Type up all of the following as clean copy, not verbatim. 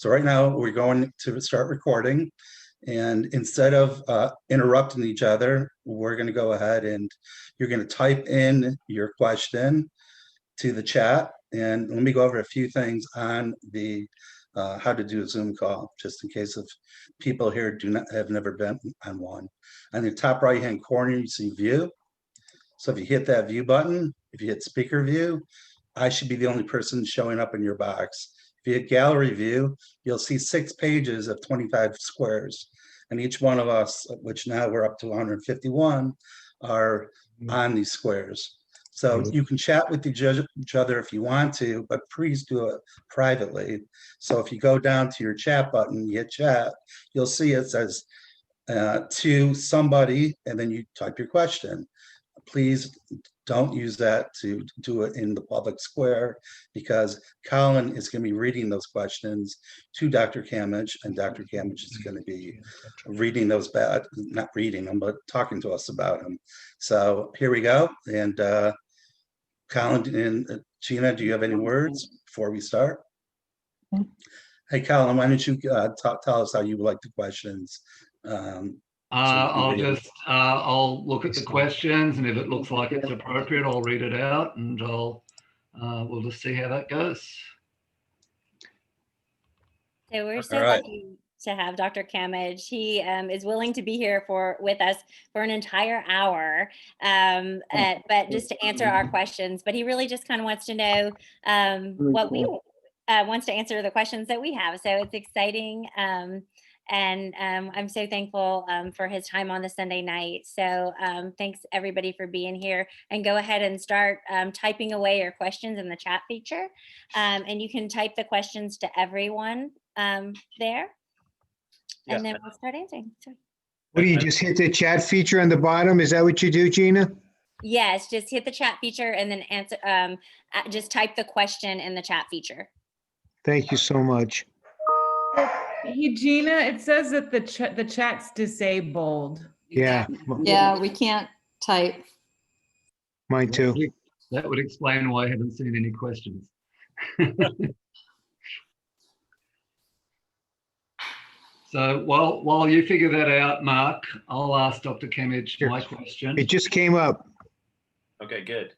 So right now we're going to start recording, and instead of interrupting each other, we're going to go ahead and you're going to type in your question to the chat. And let me go over a few things on the how to do a Zoom call, just in case of people here have never been on one. On the top right-hand corner, you see view. So if you hit that view button, if you hit speaker view, I should be the only person showing up in your box. If you hit gallery view, you'll see 6 pages of 25 squares. And each one of us, which now we're up to 151, are on these squares. So you can chat with each other if you want to, but please do it privately. So if you go down to your chat button, you hit chat, you'll see it says to somebody, and then you type your question. Please don't use that to do it in the public square, because Colin is going to be reading those questions to Dr. Camidge, and Dr. Camidge is going to be reading those not reading them, but talking to us about them. So here we go. And Colin and Gina, do you have any words before we start? Hey, Colin, why don't you tell us how you would like the questions? I'll look at the questions, and if it looks like it's appropriate, I'll read it out, and we'll just see how that goes. So we're so lucky to have Dr. Camidge. He is willing to be here with us for an entire hour, but just to answer our questions. But he really just kind of wants to know wants to answer the questions that we have. So it's exciting. And I'm so thankful for his time on the Sunday night. So thanks everybody for being here, and go ahead and start typing away your questions in the chat feature. And you can type the questions to everyone there, and then we'll start answering. So. What do you just hit the chat feature on the bottom? Is that what you do, Gina? Yes, just hit the chat feature and then answer. Just type the question in the chat feature. Thank you so much. Hey, Gina, it says that the chat's disabled. Yeah. Yeah, we can't type. Mine too. That would explain why I haven't seen any questions. So while you figure that out, Mark, I'll ask Dr. Camidge my question. It just came up. Okay, good.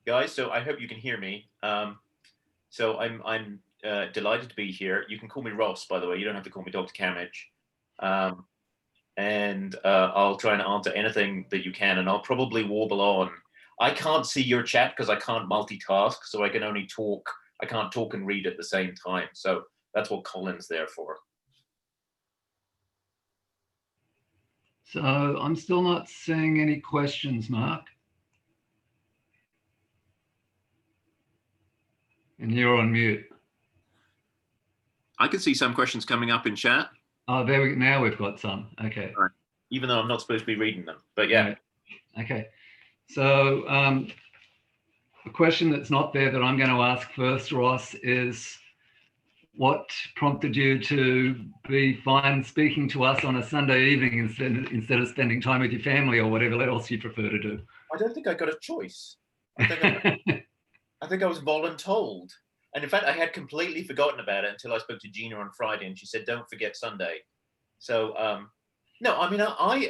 Guys, so I hope you can hear me. So I'm delighted to be here. You can call me Ross, by the way. You don't have to call me Dr. Camidge. And I'll try and answer anything that you can, and I'll probably warble on. I can't see your chat because I can't multitask, so I can only talk. I can't talk and read at the same time. So that's what Colin's there for. So I'm still not seeing any questions, Mark. And you're on mute. I can see some questions coming up in chat. Oh, now we've got some. Okay. Right. Even though I'm not supposed to be reading them, but yeah. Right. Okay. So the question that's not there that I'm going to ask first, Ross, is what prompted you to be fine speaking to us on a Sunday evening instead of spending time with your family or whatever else you prefer to do? I don't think I got a choice. I think I was voluntold. And in fact, I had completely forgotten about it until I spoke to Gina on Friday, and she said, "Don't forget Sunday." So, no, I mean, I'll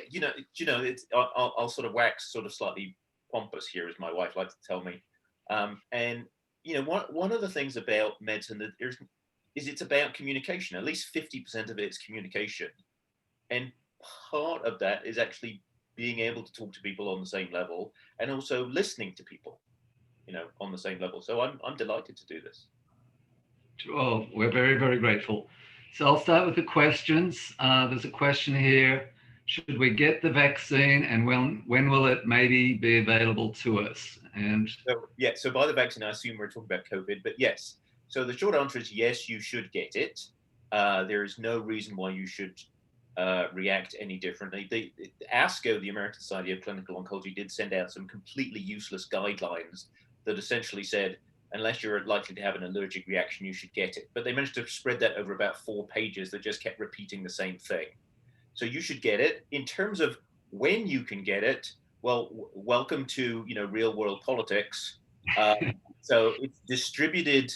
sort of wax sort of slightly pompous here, as my wife likes to tell me. And one of the things about medicine that is it's about communication. At least 50% of it is communication, and part of that is actually being able to talk to people on the same level, and also listening to people, on the same level. So I'm delighted to do this. Oh, we're very, very grateful. So I'll start with the questions. There's a question here. Should we get the vaccine, and when will it maybe be available to us? And so by the vaccine, I assume we're talking about COVID, but yes. So the short answer is yes, you should get it. There is no reason why you should react any differently. The ASCO, the American Society of Clinical Oncology, did send out some completely useless guidelines that essentially said, unless you're likely to have an allergic reaction, you should get it. But they managed to spread that over about 4 pages that just kept repeating the same thing. So you should get it. In terms of when you can get it, well, welcome to real world politics. So it's distributed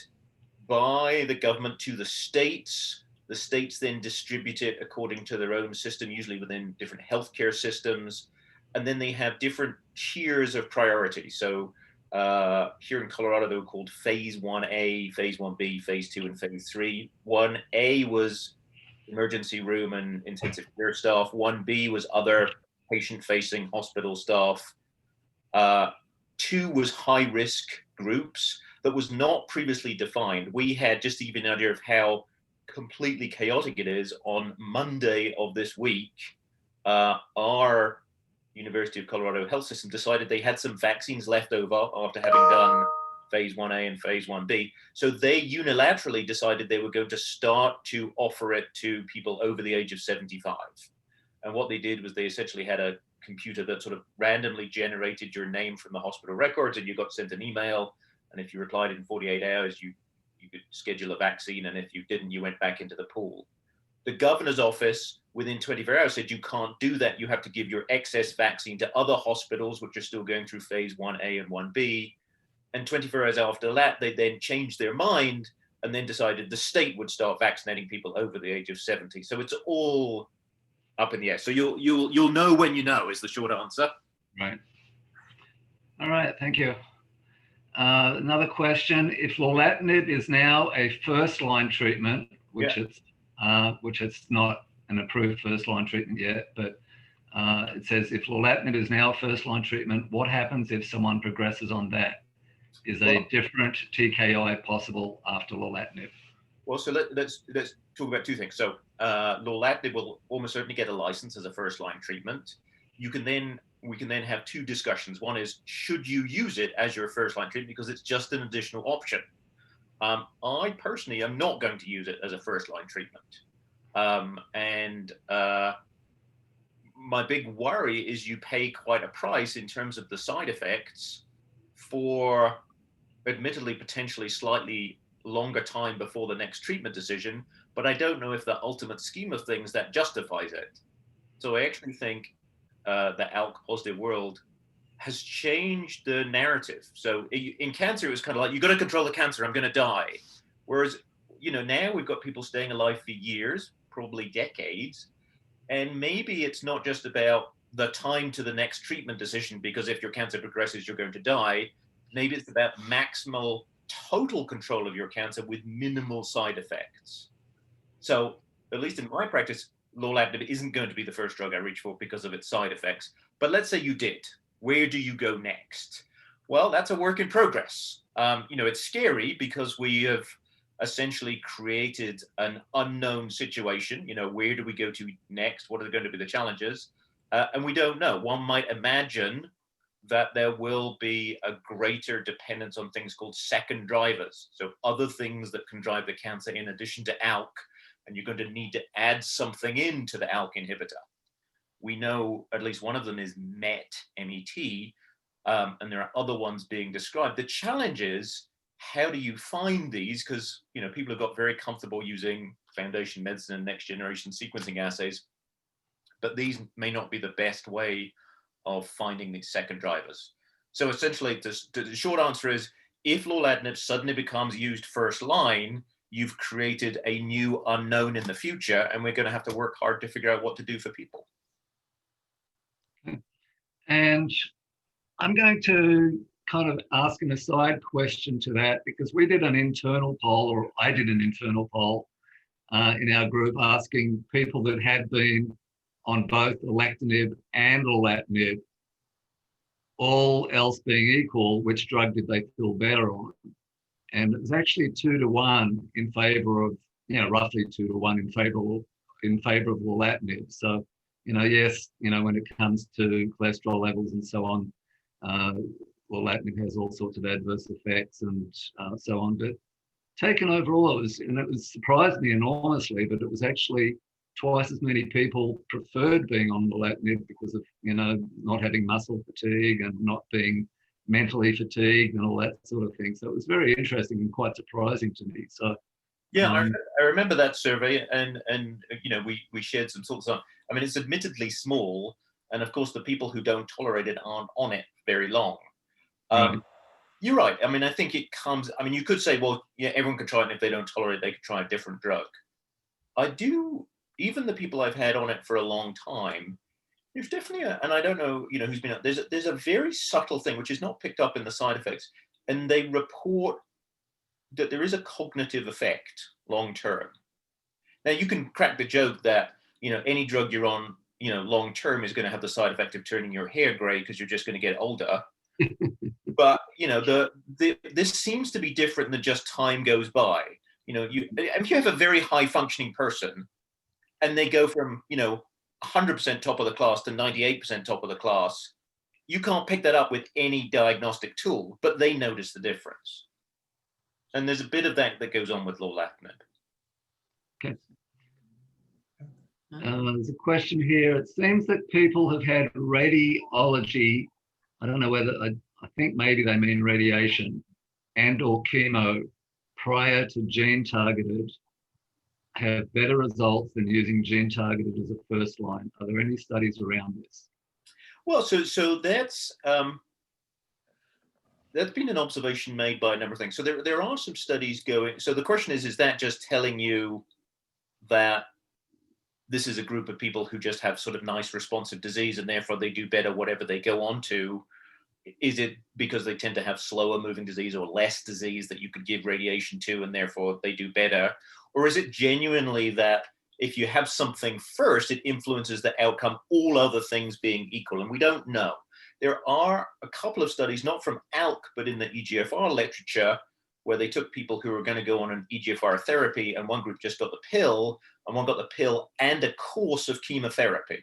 by the government to the states. The states then distribute it according to their own system, usually within different healthcare systems. And then they have different tiers of priority. So here in Colorado, they were called phase 1A, phase 1B, phase 2, and phase 3. 1A was emergency room and intensive care staff. 1B was other patient-facing hospital staff. 2 was high-risk groups that was not previously defined. We had, just to give you an idea of how completely chaotic it is, on Monday of this week, our University of Colorado Health System decided they had some vaccines left over after having done phase 1A and phase 1B. So they unilaterally decided they were going to start to offer it to people over the age of 75. And what they did was they essentially had a computer that sort of randomly generated your name from the hospital records, and you got sent an email. And if you replied in 48 hours, you could schedule a vaccine. And if you didn't, you went back into the pool. The governor's office within 24 hours said you can't do that. You have to give your excess vaccine to other hospitals, which are still going through phase 1A and 1B. And 24 hours after that, they then changed their mind and then decided the state would start vaccinating people over the age of 70. So it's all up in the air. So you'll know when you know is the short answer. Right. All right. Thank you. Another question: if lorlatinib is now a first-line treatment, which it's not an approved first-line treatment yet, but it says if lorlatinib is now a first-line treatment, what happens if someone progresses on that? Is a different TKI possible after lorlatinib? Well, so let's talk about two things. So lorlatinib will almost certainly get a license as a first-line treatment. We can then have two discussions. One is, should you use it as your first-line treatment because it's just an additional option? I personally am not going to use it as a first-line treatment. My big worry is you pay quite a price in terms of the side effects for admittedly potentially slightly longer time before the next treatment decision, but I don't know if the ultimate scheme of things that justifies it. So I actually think the ALK positive world has changed the narrative. So in cancer, it was kind of like, you got to control the cancer, I'm going to die. Whereas, now we've got people staying alive for years, probably decades. And maybe it's not just about the time to the next treatment decision, because if your cancer progresses, you're going to die. Maybe it's about maximal total control of your cancer with minimal side effects. So at least in my practice, lorlatinib isn't going to be the first drug I reach for because of its side effects. But let's say you did. Where do you go next? Well, that's a work in progress. It's scary because we have essentially created an unknown situation. Where do we go to next? What are going to be the challenges? And we don't know. One might imagine that there will be a greater dependence on things called second drivers. So other things that can drive the cancer in addition to ALK, and you're going to need to add something into the ALK inhibitor. We know at least one of them is MET, M-E-T, and there are other ones being described. The challenge is, how do you find these? Because people have got very comfortable using Foundation Medicine and next generation sequencing assays, but these may not be the best way of finding these second drivers. So essentially, the short answer is, if lorlatinib suddenly becomes used first line, you've created a new unknown in the future, and we're going to have to work hard to figure out what to do for people. And I'm going to kind of ask an aside question to that, because we did an internal poll, or I did an internal poll in our group, asking people that had been on both alectinib and lorlatinib, all else being equal, which drug did they feel better on? And it was actually 2-to-1 in favor of, roughly 2-to-1 in favor of lorlatinib. So, yes, when it comes to cholesterol levels and so on, lorlatinib has all sorts of adverse effects and so on. But taken overall, it surprised me enormously, but it was actually twice as many people preferred being on lorlatinib because of, not having muscle fatigue and not being mentally fatigued and all that sort of thing. So it was very interesting and quite surprising to me. So yeah, I remember that survey, and we shared some thoughts on. I mean, it's admittedly small, and of course, the people who don't tolerate it aren't on it very long. Right. You're right. I mean, I think it comes, I mean, you could say, well, yeah, everyone can try it, and if they don't tolerate it, they could try a different drug. I do, even the people I've had on it for a long time, there's definitely and I don't know, who's been, there's a very subtle thing which is not picked up in the side effects, and they report that there is a cognitive effect long term. Now you can crack the joke that, any drug you're on, long term is going to have the side effect of turning your hair gray because you're just going to get older. But this seems to be different than just time goes by. If you have a very high functioning person and they go from 100% top of the class to 98% top of the class, you can't pick that up with any diagnostic tool, but they notice the difference. And there's a bit of that goes on with lorlatinib. Okay. There's a question here. It seems that people have had radiology. I don't know whether, I think maybe they mean radiation and or chemo prior to gene targeted have better results than using gene targeted as a first line. Are there any studies around this? Well, so that's been an observation made by a number of things. So there are some studies going. So the question is that just telling you that this is a group of people who just have sort of nice responsive disease and therefore they do better whatever they go on to? Is it because they tend to have slower moving disease or less disease that you could give radiation to and therefore they do better? Or is it genuinely that if you have something first, it influences the outcome, all other things being equal? And we don't know. There are a couple of studies, not from ALK, but in the EGFR literature, where they took people who were going to go on an EGFR therapy, and one group just got the pill, and one got the pill and a course of chemotherapy.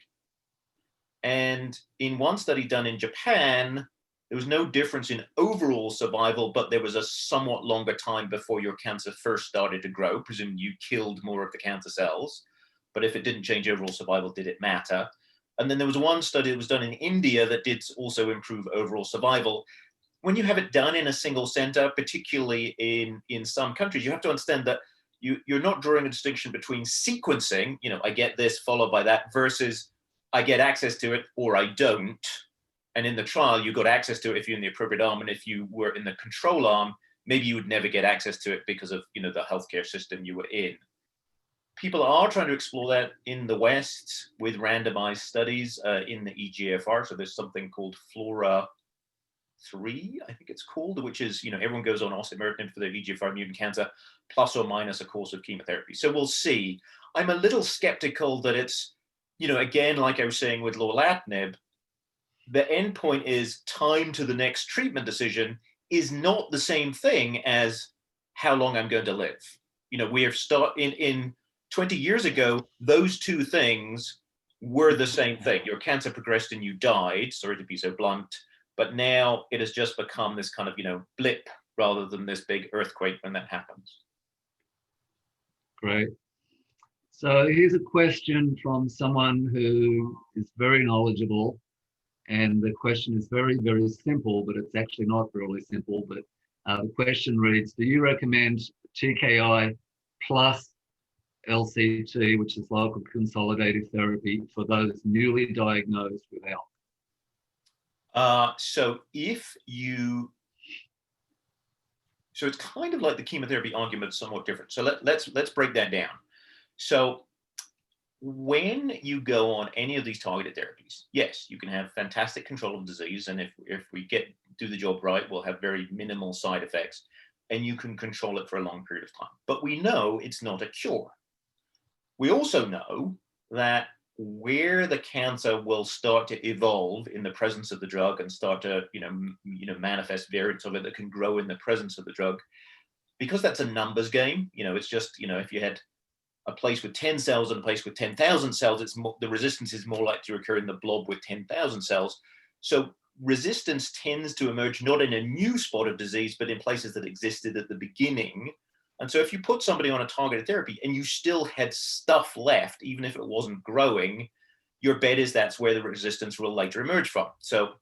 And in one study done in Japan, there was no difference in overall survival, but there was a somewhat longer time before your cancer first started to grow. Presumably you killed more of the cancer cells, but if it didn't change overall survival, did it matter? And then there was one study that was done in India that did also improve overall survival. When you have it done in a single center, particularly in some countries, you have to understand that you're not drawing a distinction between sequencing, I get this followed by that, versus I get access to it or I don't. And in the trial, you got access to it if you're in the appropriate arm. And if you were in the control arm, maybe you would never get access to it because of the healthcare system you were in. People are trying to explore that in the West with randomized studies in the EGFR. So there's something called Flora 3, I think it's called, which is, everyone goes on osimertinib for their EGFR mutant cancer, plus or minus a course of chemotherapy. So we'll see. I'm a little skeptical that it's, again, like I was saying with lorlatinib, the endpoint is time to the next treatment decision is not the same thing as how long I'm going to live. We have in 20 years ago, those two things were the same thing. Your cancer progressed and you died, sorry to be so blunt, but now it has just become this kind of, blip rather than this big earthquake when that happens. Great. So here's a question from someone who is very knowledgeable. And the question is very, very simple, but it's actually not really simple. But the question reads, do you recommend TKI plus LCT, which is local consolidative therapy, for those newly diagnosed with ALK? So it's kind of like the chemotherapy argument, somewhat different. So let's break that down. So when you go on any of these targeted therapies, yes, you can have fantastic control of disease. And if we do the job right, we'll have very minimal side effects and you can control it for a long period of time. But we know it's not a cure. We also know that where the cancer will start to evolve in the presence of the drug and start to, manifest variants of it that can grow in the presence of the drug, because that's a numbers game, it's just, if you had a place with 10 cells and a place with 10,000 cells, the resistance is more likely to occur in the blob with 10,000 cells. So resistance tends to emerge not in a new spot of disease, but in places that existed at the beginning. And so if you put somebody on a targeted therapy and you still had stuff left, even if it wasn't growing, your bet is that's where the resistance will later emerge from. So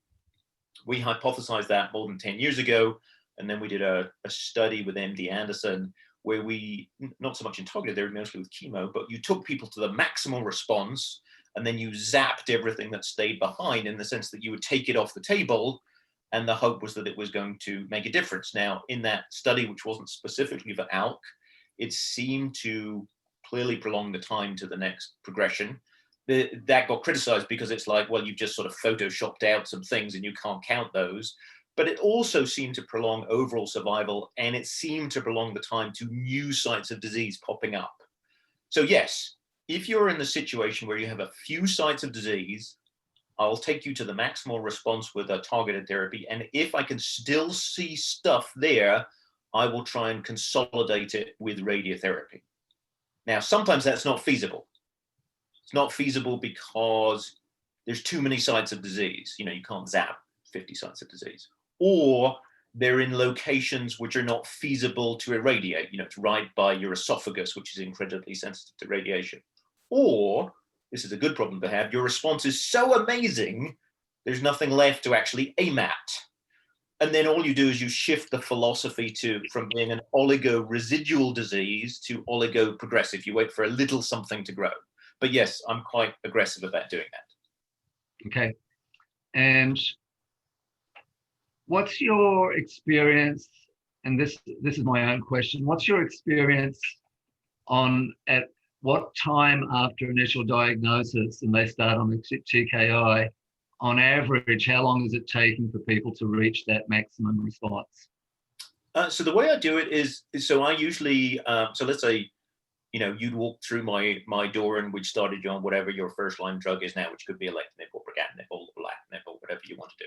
we hypothesized that more than 10 years ago. And then we did a study with MD Anderson where we, not so much in targeted therapy, mostly with chemo, but you took people to the maximal response and then you zapped everything that stayed behind, in the sense that you would take it off the table And the hope was that it was going to make a difference. Now, in that study, which wasn't specifically for ALK, it seemed to clearly prolong the time to the next progression. That got criticized because it's like, well, you've just sort of photoshopped out some things and you can't count those. But it also seemed to prolong overall survival, and it seemed to prolong the time to new sites of disease popping up. So yes, if you're in the situation where you have a few sites of disease, I'll take you to the maximal response with a targeted therapy. And if I can still see stuff there, I will try and consolidate it with radiotherapy. Now, sometimes that's not feasible. It's not feasible because there's too many sites of disease. You know, you can't zap 50 sites of disease. Or they're in locations which are not feasible to irradiate. You know, it's right by your esophagus, which is incredibly sensitive to radiation. Or, this is a good problem to have, your response is so amazing, there's nothing left to actually aim at. And then all you do is you shift the philosophy from being an oligo residual disease to oligo progressive. You wait for a little something to grow. But yes, I'm quite aggressive about doing that. Okay. And what's your experience, and this is my own question, what's your experience on at what time after initial diagnosis and they start on the TKI, on average, how long is it taking for people to reach that maximum response? So the way I do it is so I usually, so let's say, you know, you'd walk through my door and we'd started you on whatever your first line drug is now, which could be alectinib or brigatinib or lorlatinib or whatever you want to do.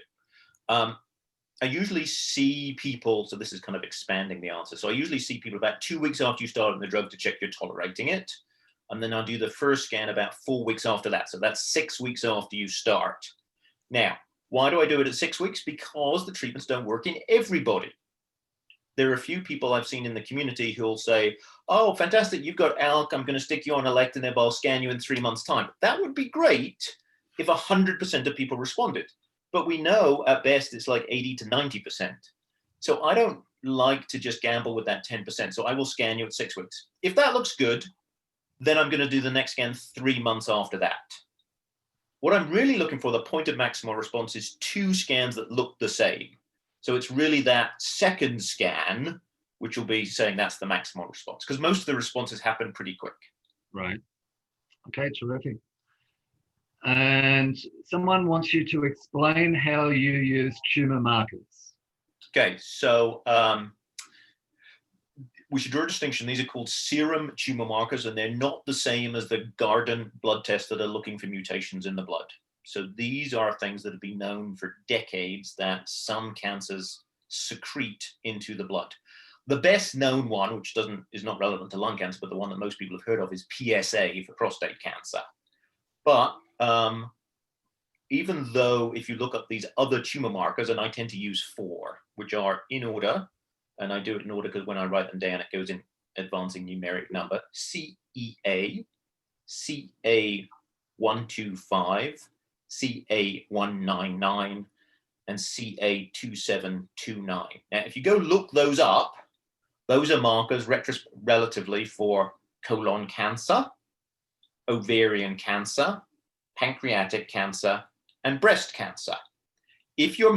I usually see people, so this is kind of expanding the answer. So I usually see people about 2 weeks after you start on the drug to check you're tolerating it. And then I'll do the first scan about 4 weeks after that. So that's 6 weeks after you start. Now, why do I do it at 6 weeks? Because the treatments don't work in everybody. There are a few people I've seen in the community who'll say, oh, fantastic, you've got ALK, I'm going to stick you on alectinib, I'll scan you in 3 months' time. That would be great if 100% of people responded. But we know at best it's like 80 to 90%. So I don't like to just gamble with that 10%. So I will scan you at 6 weeks. If that looks good, then I'm going to do the next scan 3 months after that. What I'm really looking for, the point of maximal response, is 2 scans that look the same. So it's really that second scan, which will be saying that's the maximal response, because most of the responses happen pretty quick. Right. Okay, terrific. And someone wants you to explain how you use tumor markers. Okay, so we should draw a distinction. These are called serum tumor markers, and they're not the same as the Guardant blood tests that are looking for mutations in the blood. So these are things that have been known for decades that some cancers secrete into the blood. The best known one, which is not relevant to lung cancer, but the one that most people have heard of, is PSA for prostate cancer. But even though if you look up these other tumor markers, and I tend to use 4, which are in order, and I do it in order because when I write them down, it goes in advancing numeric number: CEA, CA125, CA199, and CA2729. Now, if you go look those up, those are markers relatively for colon cancer, ovarian cancer, pancreatic cancer, and breast cancer. If your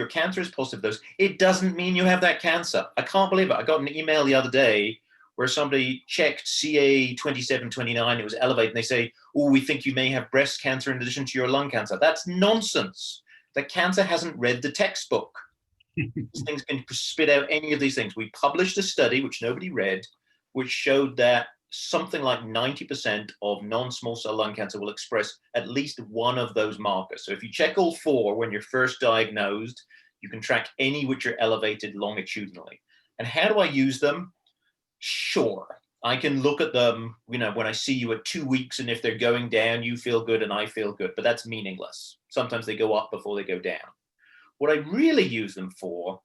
cancer is positive, those, it doesn't mean you have that cancer. I can't believe it. I got an email the other day where somebody checked CA2729, it was elevated, and they say, oh, we think you may have breast cancer in addition to your lung cancer. That's nonsense. The cancer hasn't read the textbook. These things can spit out any of these things. We published a study, which nobody read, which showed that something like 90% of non-small cell lung cancer will express at least one of those markers. So if you check all 4 when you're first diagnosed, you can track any which are elevated longitudinally. And how do I use them? Sure, I can look at them, you know, when I see you at 2 weeks, and if they're going down, you feel good and I feel good, but that's meaningless. Sometimes they go up before they go down. What I really use them for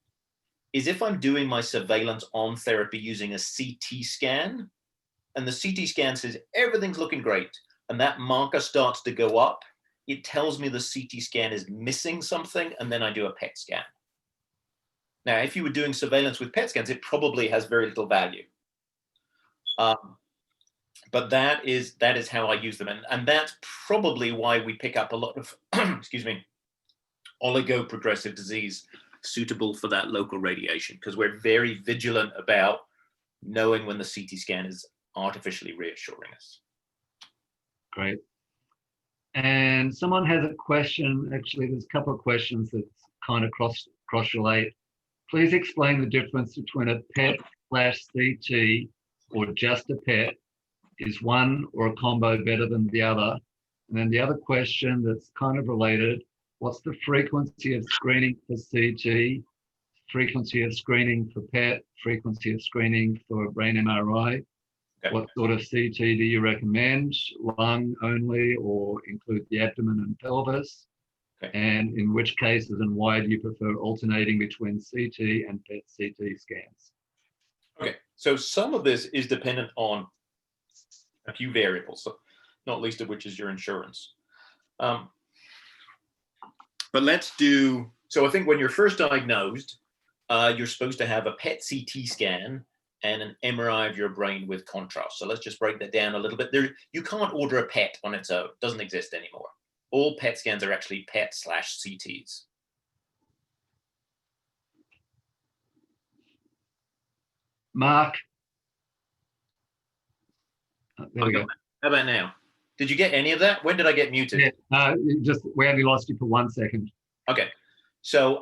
is if I'm doing my surveillance on therapy using a CT scan, and the CT scan says everything's looking great, and that marker starts to go up, it tells me the CT scan is missing something, and then I do a PET scan. Now, if you were doing surveillance with PET scans, it probably has very little value. But that is how I use them, and that's probably why we pick up a lot of excuse me, oligoprogressive disease suitable for that local radiation, because we're very vigilant about knowing when the CT scan is artificially reassuring us. Great. And someone has a question. Actually, there's a couple of questions that kind of cross-relate. Please explain the difference between a PET/CT or just a PET. Is one or a combo better than the other? And then the other question that's kind of related, what's the frequency of screening for CT, frequency of screening for PET, frequency of screening for brain MRI? Okay. What sort of CT do you recommend? Lung only or include the abdomen and pelvis? Okay. And in which cases and why do you prefer alternating between CT and PET/CT scans? Okay, so some of this is dependent on a few variables, so not least of which is your insurance. But let's do, so I think when you're first diagnosed, you're supposed to have a PET/CT scan and an MRI of your brain with contrast. So let's just break that down a little bit. You can't order a PET on its own, it doesn't exist anymore. All PET scans are actually PET/CTs. Mark? There we go. How about now? Did you get any of that? When did I get muted? Yeah, we only lost you for 1 second. Okay, so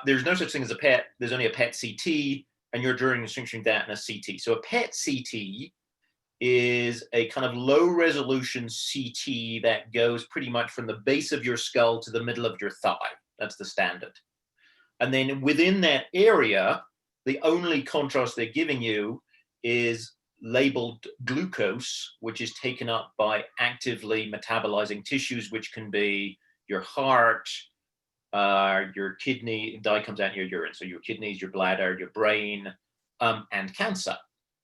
there's no such thing as a PET. There's only a PET/CT, and you're distinguishing that and a CT. So a PET/CT is a kind of low resolution CT that goes pretty much from the base of your skull to the middle of your thigh. That's the standard. And then within that area, the only contrast they're giving you is labeled glucose, which is taken up by actively metabolizing tissues, which can be your heart, your kidney, dye comes out in your urine. So your kidneys, your bladder, your brain, and cancer.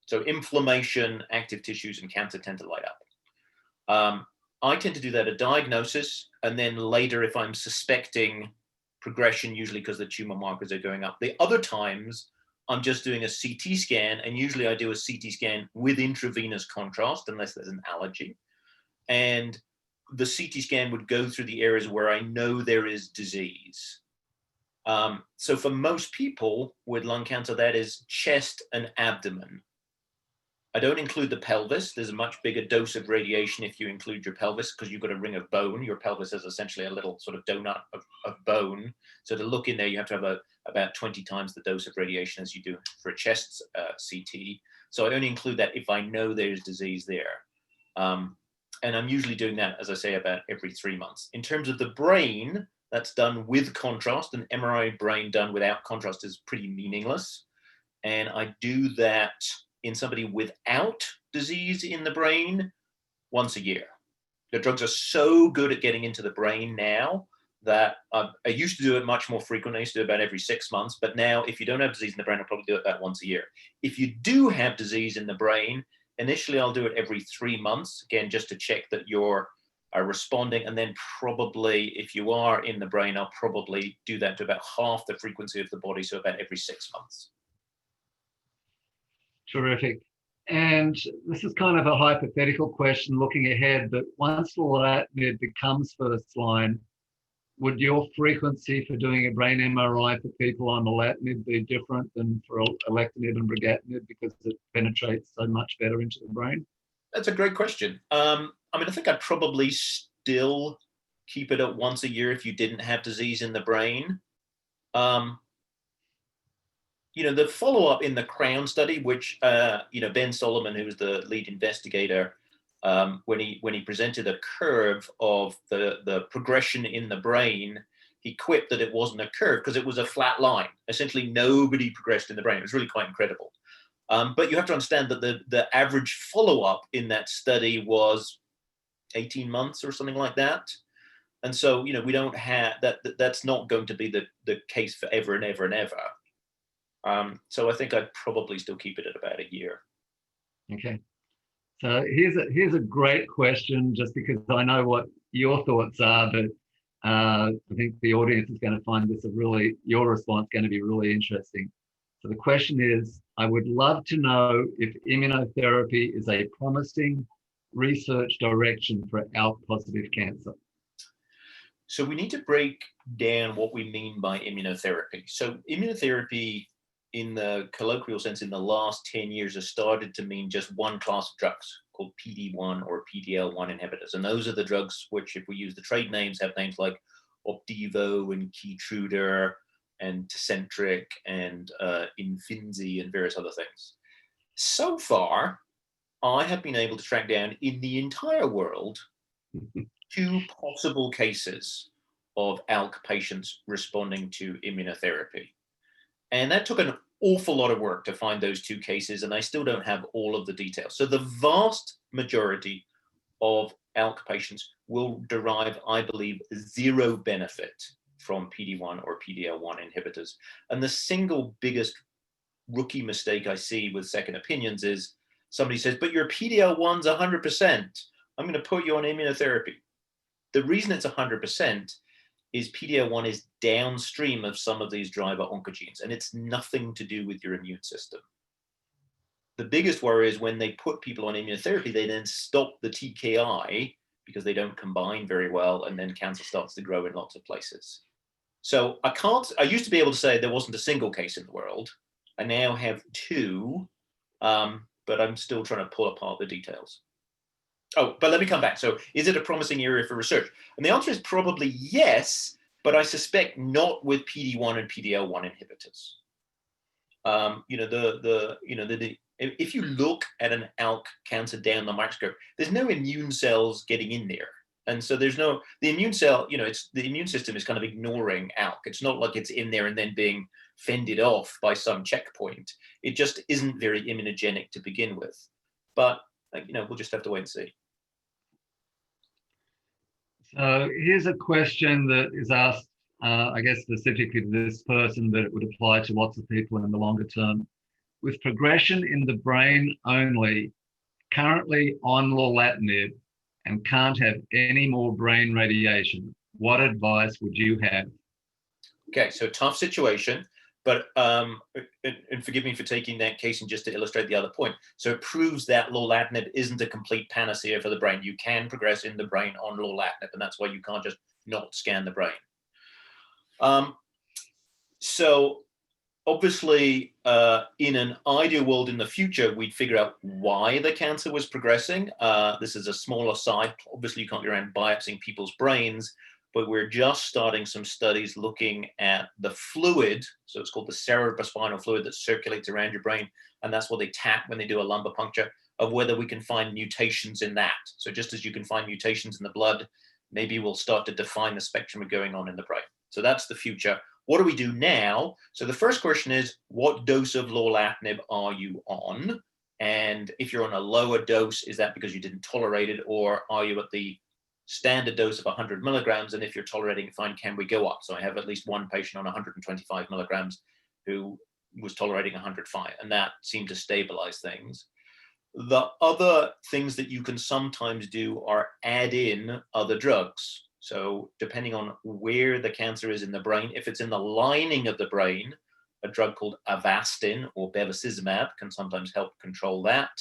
So inflammation, active tissues, and cancer tend to light up. I tend to do that at diagnosis, and then later if I'm suspecting progression, usually because the tumor markers are going up. The other times, I'm just doing a CT scan, and usually I do a CT scan with intravenous contrast, unless there's an allergy. And the CT scan would go through the areas where I know there is disease. So for most people with lung cancer, that is chest and abdomen. I don't include the pelvis. There's a much bigger dose of radiation if you include your pelvis, because you've got a ring of bone. Your pelvis is essentially a little sort of donut of bone. So to look in there, you have to have about 20 times the dose of radiation as you do for a chest CT. So I only include that if I know there's disease there. And I'm usually doing that, as I say, about every 3 months. In terms of the brain, that's done with contrast. An MRI brain done without contrast is pretty meaningless. And I do that in somebody without disease in the brain once a year. The drugs are so good at getting into the brain now that I used to do it much more frequently. I used to do it about every 6 months. But now, if you don't have disease in the brain, I'll probably do it about once a year. If you do have disease in the brain, initially I'll do it every 3 months, again, just to check that you're responding. And then probably, if you are in the brain, I'll probably do that to about half the frequency of the body, so about every 6 months. Terrific. And this is kind of a hypothetical question looking ahead, but once lorlatinib becomes first line, would your frequency for doing a brain MRI for people on lorlatinib be different than for alectinib and brigatinib because it penetrates so much better into the brain? That's a great question. I mean, I think I'd probably still keep it at once a year if you didn't have disease in the brain. You know, the follow-up in the CROWN study, which, you know, Ben Solomon, who was the lead investigator, when he presented a curve of the progression in the brain, he quipped that it wasn't a curve because it was a flat line. Essentially, nobody progressed in the brain. It was really quite incredible. But you have to understand that the average follow-up in that study was 18 months or something like that. And so, you know, we don't have that's not going to be the case forever and ever and ever. So I think I'd probably still keep it at about a year. Okay. So here's a great question, just because I know what your thoughts are, but I think the audience is going to find this your response going to be really interesting. So the question is, I would love to know if immunotherapy is a promising research direction for ALK positive cancer. So we need to break down what we mean by immunotherapy. So immunotherapy, in the colloquial sense, in the last 10 years has started to mean just one class of drugs called PD-1 or PD-L1 inhibitors. And those are the drugs which, if we use the trade names, have names like Opdivo and Keytruda and Tecentriq and Imfinzi and various other things. So far, I have been able to track down in the entire world 2 possible cases of ALK patients responding to immunotherapy. And that took an awful lot of work to find those 2 cases, and I still don't have all of the details. So the vast majority of ALK patients will derive, I believe, 0 benefit from PD-1 or PD-L1 inhibitors. And the single biggest rookie mistake I see with second opinions is somebody says, but your PD-L1's 100%. I'm going to put you on immunotherapy. The reason it's 100% is PD-L1 is downstream of some of these driver oncogenes, and it's nothing to do with your immune system. The biggest worry is when they put people on immunotherapy, they then stop the TKI because they don't combine very well, and then cancer starts to grow in lots of places. So I used to be able to say there wasn't a single case in the world. I now have 2, but I'm still trying to pull apart the details. Oh, but let me come back. So is it a promising area for research? And the answer is probably yes, but I suspect not with PD-1 and PD-L1 inhibitors. If you look at an ALK cancer down the microscope, there's no immune cells getting in there. And so the immune cell, the immune system is kind of ignoring ALK. It's not like it's in there and then being fended off by some checkpoint. It just isn't very immunogenic to begin with. But we'll just have to wait and see. So here's a question that is asked, I guess specifically to this person, but it would apply to lots of people in the longer term. With progression in the brain only, currently on lorlatinib, and can't have any more brain radiation, what advice would you have? Okay, so tough situation. But, and forgive me for taking that case and just to illustrate the other point. So it proves that lorlatinib isn't a complete panacea for the brain. You can progress in the brain on lorlatinib, and that's why you can't just not scan the brain. So obviously, in an ideal world in the future, we'd figure out why the cancer was progressing. This is a smaller site. Obviously, you can't go around biopsying people's brains, but we're just starting some studies looking at the fluid. So it's called the cerebrospinal fluid that circulates around your brain. And that's what they tap when they do a lumbar puncture, of whether we can find mutations in that. So just as you can find mutations in the blood, maybe we'll start to define the spectrum of going on in the brain. So that's the future. What do we do now? So the first question is, what dose of lorlatinib are you on? And if you're on a lower dose, is that because you didn't tolerate it, or are you at the standard dose of 100 milligrams? And if you're tolerating it fine, can we go up? So I have at least one patient on 125 milligrams who was tolerating 105, and that seemed to stabilize things. The other things that you can sometimes do are add in other drugs. So depending on where the cancer is in the brain, if it's in the lining of the brain, a drug called Avastin or bevacizumab can sometimes help control that.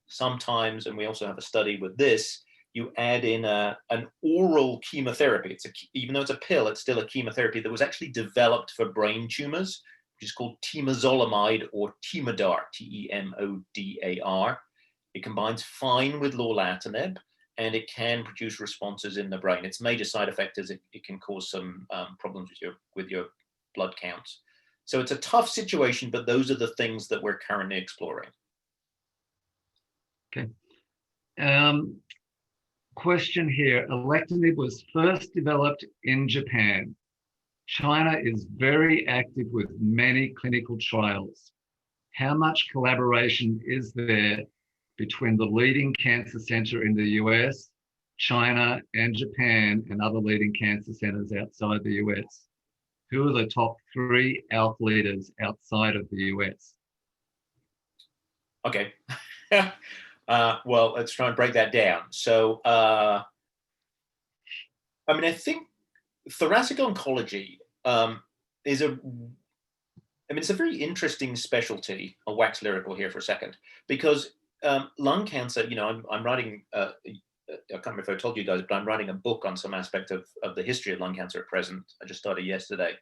Sometimes, and we also have a study with this, you add in an oral chemotherapy. Even though it's a pill, it's still a chemotherapy that was actually developed for brain tumors, which is called temozolomide or Temodar, Temodar. It combines fine with lorlatinib, and it can produce responses in the brain. Its major side effect is it can cause some problems with your blood counts. So it's a tough situation, but those are the things that we're currently exploring. Okay. Question here. Alectinib was first developed in Japan. China is very active with many clinical trials. How much collaboration is there between the leading cancer center in the US, China, and Japan, and other leading cancer centers outside the US? Who are the top 3 ALK leaders outside of the US? Okay. Well, let's try and break that down. So, I think thoracic oncology it's a very interesting specialty. I'll wax lyrical here for a second, because lung cancer, I'm writing can't remember if I told you guys, but I'm writing a book on some aspect of the history of lung cancer at present. I just started yesterday.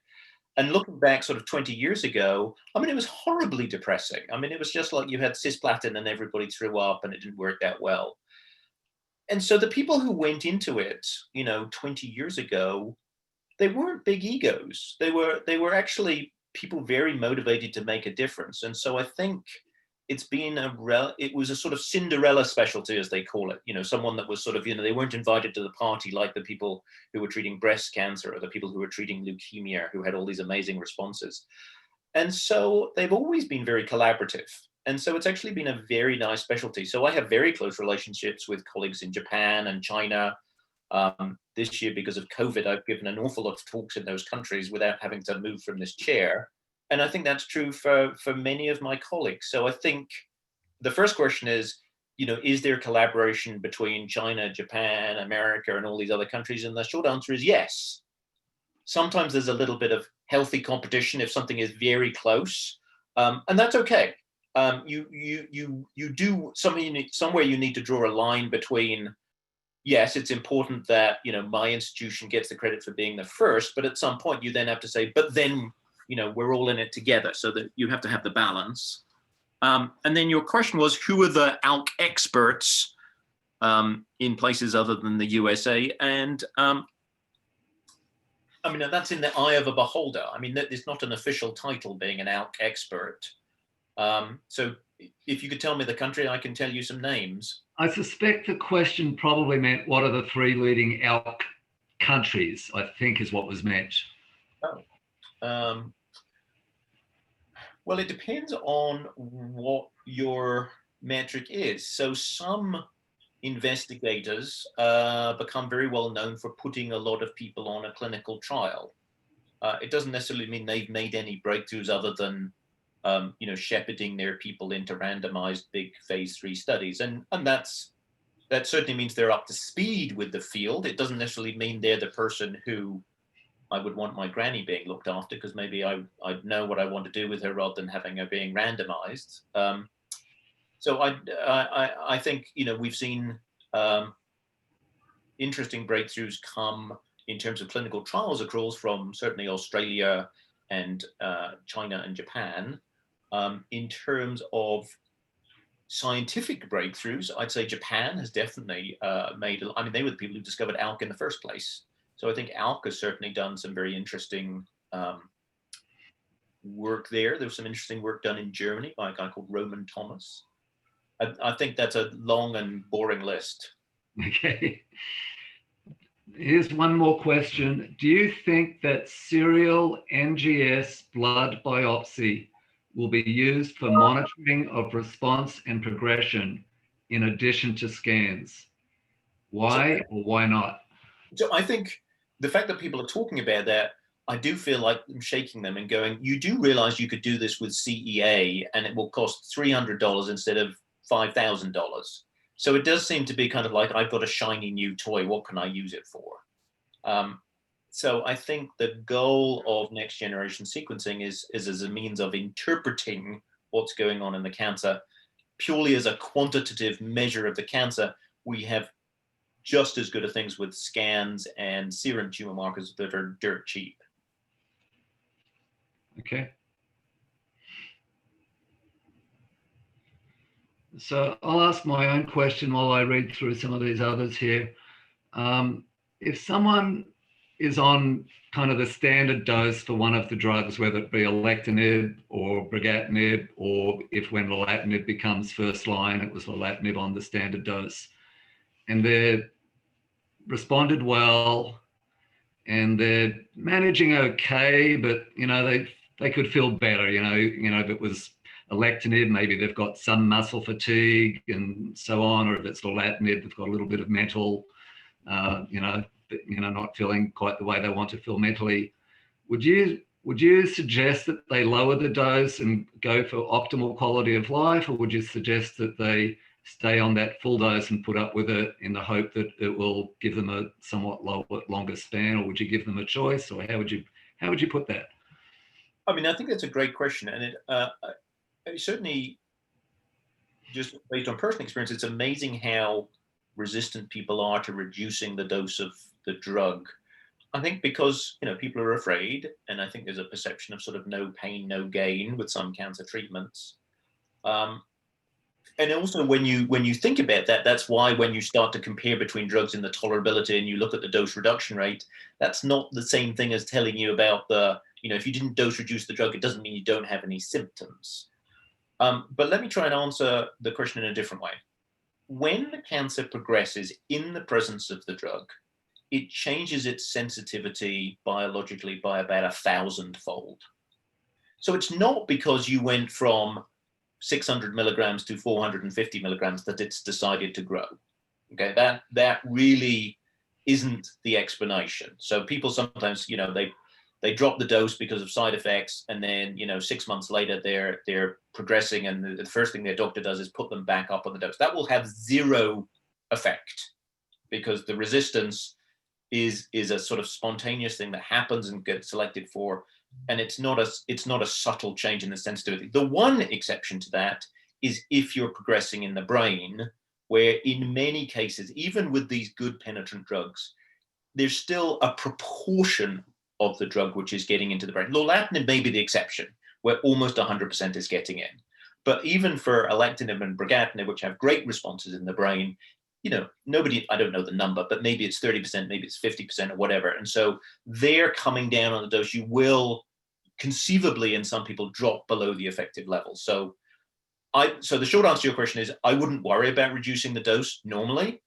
And looking back sort of 20 years ago, I mean, it was horribly depressing. I mean, it was just like you had cisplatin and everybody threw up and it didn't work that well. And so the people who went into it, 20 years ago, they weren't big egos. They were actually people very motivated to make a difference. And so I think it was a sort of Cinderella specialty, as they call it, someone that was sort of, they weren't invited to the party like the people who were treating breast cancer or the people who were treating leukemia, who had all these amazing responses. And so they've always been very collaborative. And so it's actually been a very nice specialty. So I have very close relationships with colleagues in Japan and China. This year, because of COVID, I've given an awful lot of talks in those countries without having to move from this chair. And I think that's true for many of my colleagues. So I think the first question is, is there collaboration between China, Japan, America, and all these other countries? And the short answer is yes. Sometimes there's a little bit of healthy competition if something is very close, and that's okay. You do something, somewhere you need to draw a line between, yes, it's important that, my institution gets the credit for being the first, but at some point you then have to say, but then, we're all in it together, so that you have to have the balance. And then your question was, who are the ALK experts in places other than the USA? And I mean, that's in the eye of a beholder. I mean, it's not an official title being an ALK expert. So if you could tell me the country, I can tell you some names. I suspect the question probably meant, what are the 3 leading ALK countries, I think is what was meant. Oh. Well, it depends on what your metric is. So some investigators become very well known for putting a lot of people on a clinical trial. It doesn't necessarily mean they've made any breakthroughs other than shepherding their people into randomized big phase 3 studies. And that certainly means they're up to speed with the field. It doesn't necessarily mean they're the person who I would want my granny being looked after, because maybe I'd know what I want to do with her rather than having her being randomized. So I think, we've seen interesting breakthroughs come in terms of clinical trials accruals from certainly Australia and China and Japan. In terms of scientific breakthroughs, I'd say Japan has definitely they were the people who discovered ALK in the first place. So I think ALK has certainly done some very interesting work there. There was some interesting work done in Germany by a guy called Roman Thomas. I think that's a long and boring list. Okay. Here's one more question. Do you think that serial NGS blood biopsy will be used for monitoring of response and progression in addition to scans? Why or why not? So I think the fact that people are talking about that, I do feel like I'm shaking them and going, you do realize you could do this with CEA and it will cost $300 instead of $5,000. So it does seem to be kind of like, I've got a shiny new toy, what can I use it for? So I think the goal of next generation sequencing is as a means of interpreting what's going on in the cancer. Purely as a quantitative measure of the cancer, we have just as good of things with scans and serum tumor markers that are dirt cheap. Okay. So I'll ask my own question while I read through some of these others here. If someone is on kind of the standard dose for one of the drugs, whether it be alectinib or brigatinib, or if when lorlatinib becomes first line, it was lorlatinib on the standard dose, and they're responded well and they're managing okay, but they could feel better, if it was alectinib, maybe they've got some muscle fatigue and so on, or if it's lorlatinib, they've got a little bit of mental, not feeling quite the way they want to feel mentally. Would you suggest that they lower the dose and go for optimal quality of life, or would you suggest that they stay on that full dose and put up with it in the hope that it will give them a somewhat longer span, or would you give them a choice, or how would you put that? I mean, I think that's a great question, and it certainly, just based on personal experience, it's amazing how resistant people are to reducing the dose of the drug. I think because, you know, people are afraid, and I think there's a perception of sort of no pain, no gain with some cancer treatments. And also when you think about that, that's why when you start to compare between drugs and the tolerability and you look at the dose reduction rate, that's not the same thing as telling you about the, you know, if you didn't dose reduce the drug, it doesn't mean you don't have any symptoms. But let me try and answer the question in a different way. When the cancer progresses in the presence of the drug, it changes its sensitivity biologically by about 1,000-fold. So it's not because you went from 600 milligrams to 450 milligrams that it's decided to grow. Okay, that really isn't the explanation. So people sometimes, you know, they drop the dose because of side effects, and then, you know, 6 months later they're progressing, and the first thing their doctor does is put them back up on the dose. That will have zero effect, because the resistance is a sort of spontaneous thing that happens and gets selected for, and it's not a subtle change in the sensitivity. The one exception to that is if you're progressing in the brain, where in many cases, even with these good penetrant drugs, there's still a proportion of the drug which is getting into the brain. Lorlatinib may be the exception, where almost 100% is getting in. But even for alectinib and brigatinib, which have great responses in the brain, you know, nobody, I don't know the number, but maybe it's 30%, maybe it's 50% or whatever. And so they're coming down on the dose. You will conceivably, in some people, drop below the effective level. So the short answer to your question is, I wouldn't worry about reducing the dose normally.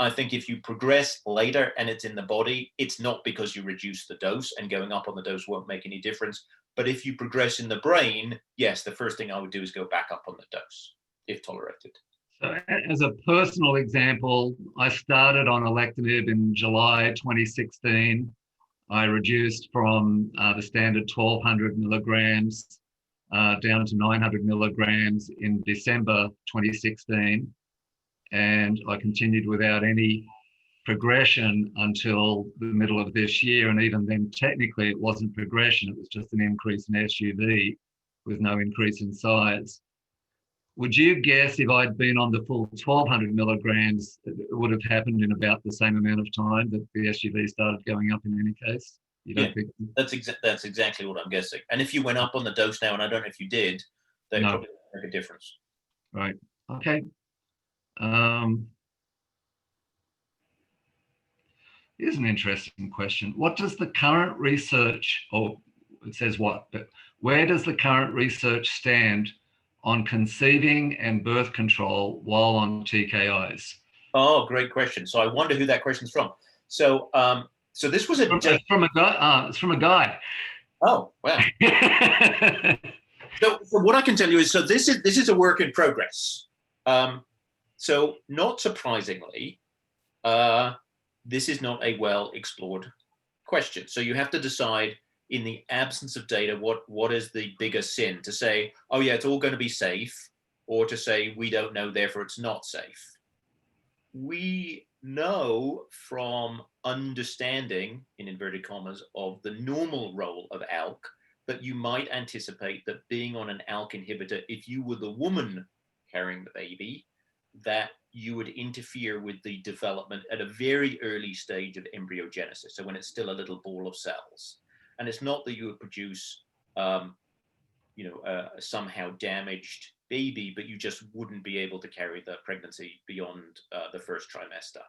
I think if you progress later and it's in the body, it's not because you reduce the dose, and going up on the dose won't make any difference. But if you progress in the brain, yes, the first thing I would do is go back up on the dose, if tolerated. So as a personal example, I started on alectinib in July 2016. I reduced from the standard 1,200 milligrams down to 900 milligrams in December 2016. And I continued without any progression until the middle of this year. And even then, technically, it wasn't progression. It was just an increase in SUV with no increase in size. Would you guess if I'd been on the full 1,200 milligrams, it would have happened in about the same amount of time that the SUV started going up in any case? You don't think? That's exactly what I'm guessing. And if you went up on the dose now, and I don't know if you did, that No. probably make a difference. Right. Okay. Here's an interesting question. What does the current research, or it says what, but where does the current research stand on conceiving and birth control while on TKIs? Oh, great question. So I wonder who that question's from. So so this was It's from a guy. It's from a guy. Oh, wow. So what I can tell you is, so this is a work in progress. So not surprisingly, this is not a well-explored question. So you have to decide, in the absence of data, what is the bigger sin? To say, oh yeah, it's all going to be safe, or to say, we don't know, therefore it's not safe. We know from understanding, in inverted commas, of the normal role of ALK, that you might anticipate that being on an ALK inhibitor, if you were the woman carrying the baby, that you would interfere with the development at a very early stage of embryogenesis. So when it's still a little ball of cells. And it's not that you would produce, a somehow damaged baby, but you just wouldn't be able to carry the pregnancy beyond the first trimester.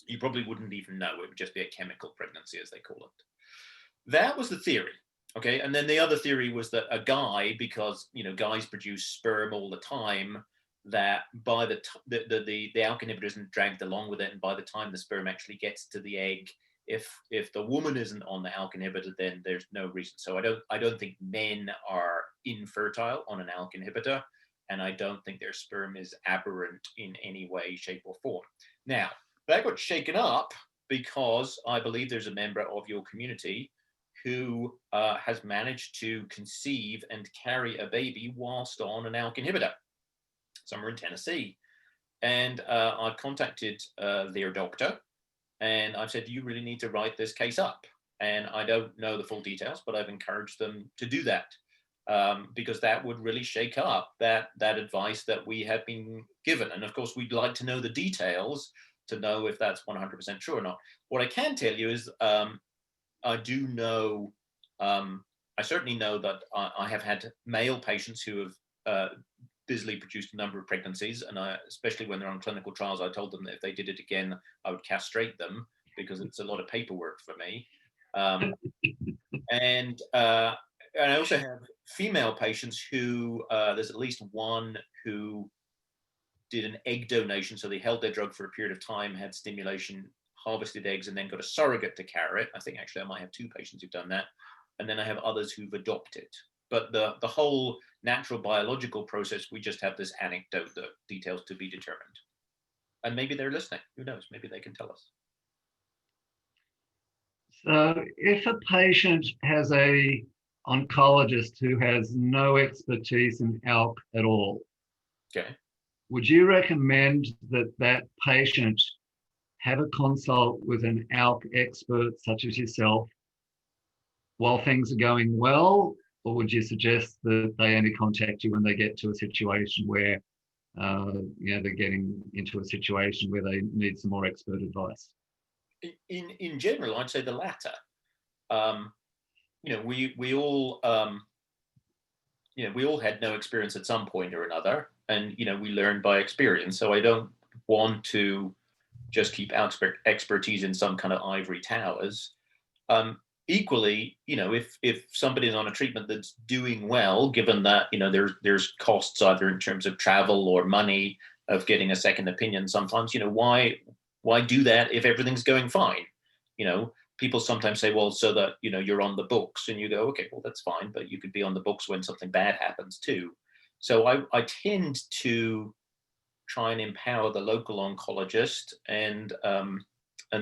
You probably wouldn't even know. It would just be a chemical pregnancy, as they call it. That was the theory. Okay, and then the other theory was that a guy, because guys produce sperm all the time, that by the ALK inhibitor isn't dragged along with it, and by the time the sperm actually gets to the egg, if the woman isn't on the ALK inhibitor, then there's no reason. So I don't think men are infertile on an ALK inhibitor, and I don't think their sperm is aberrant in any way, shape, or form. Now, that got shaken up because I believe there's a member of your community who has managed to conceive and carry a baby whilst on an ALK inhibitor, somewhere in Tennessee. And I contacted their doctor, and I've said, you really need to write this case up. And I don't know the full details, but I've encouraged them to do that. because that would really shake up that advice that we have been given. And of course, we'd like to know the details to know if that's 100% true or not. What I can tell you is I do know, I certainly know that I have had male patients who have busily produced a number of pregnancies, and especially when they're on clinical trials, I told them that if they did it again, I would castrate them because it's a lot of paperwork for me. And I also have female patients who, there's at least one who did an egg donation. So they held their drug for a period of time, had stimulation, harvested eggs, and then got a surrogate to carry it. I think actually I might have 2 patients who've done that. And then I have others who've adopted. But the whole natural biological process, we just have this anecdote, the details to be determined. And maybe they're listening. Who knows? Maybe they can tell us. So if a patient has a oncologist who has no expertise in ALK at all, Okay. would you recommend that that patient have a consult with an ALK expert such as yourself while things are going well, or would you suggest that they only contact you when they get to a situation where they're getting into a situation where they need some more expert advice? In general, I'd say the latter. We all we all had no experience at some point or another, and we learn by experience. So I don't want to just keep expertise in some kind of ivory towers. Equally, if somebody's on a treatment that's doing well, given that there's costs either in terms of travel or money of getting a second opinion, sometimes why do that if everything's going fine? People sometimes say, well, so that you're on the books, and you go, okay, well, that's fine, but you could be on the books when something bad happens too. So I tend to try and empower the local oncologist and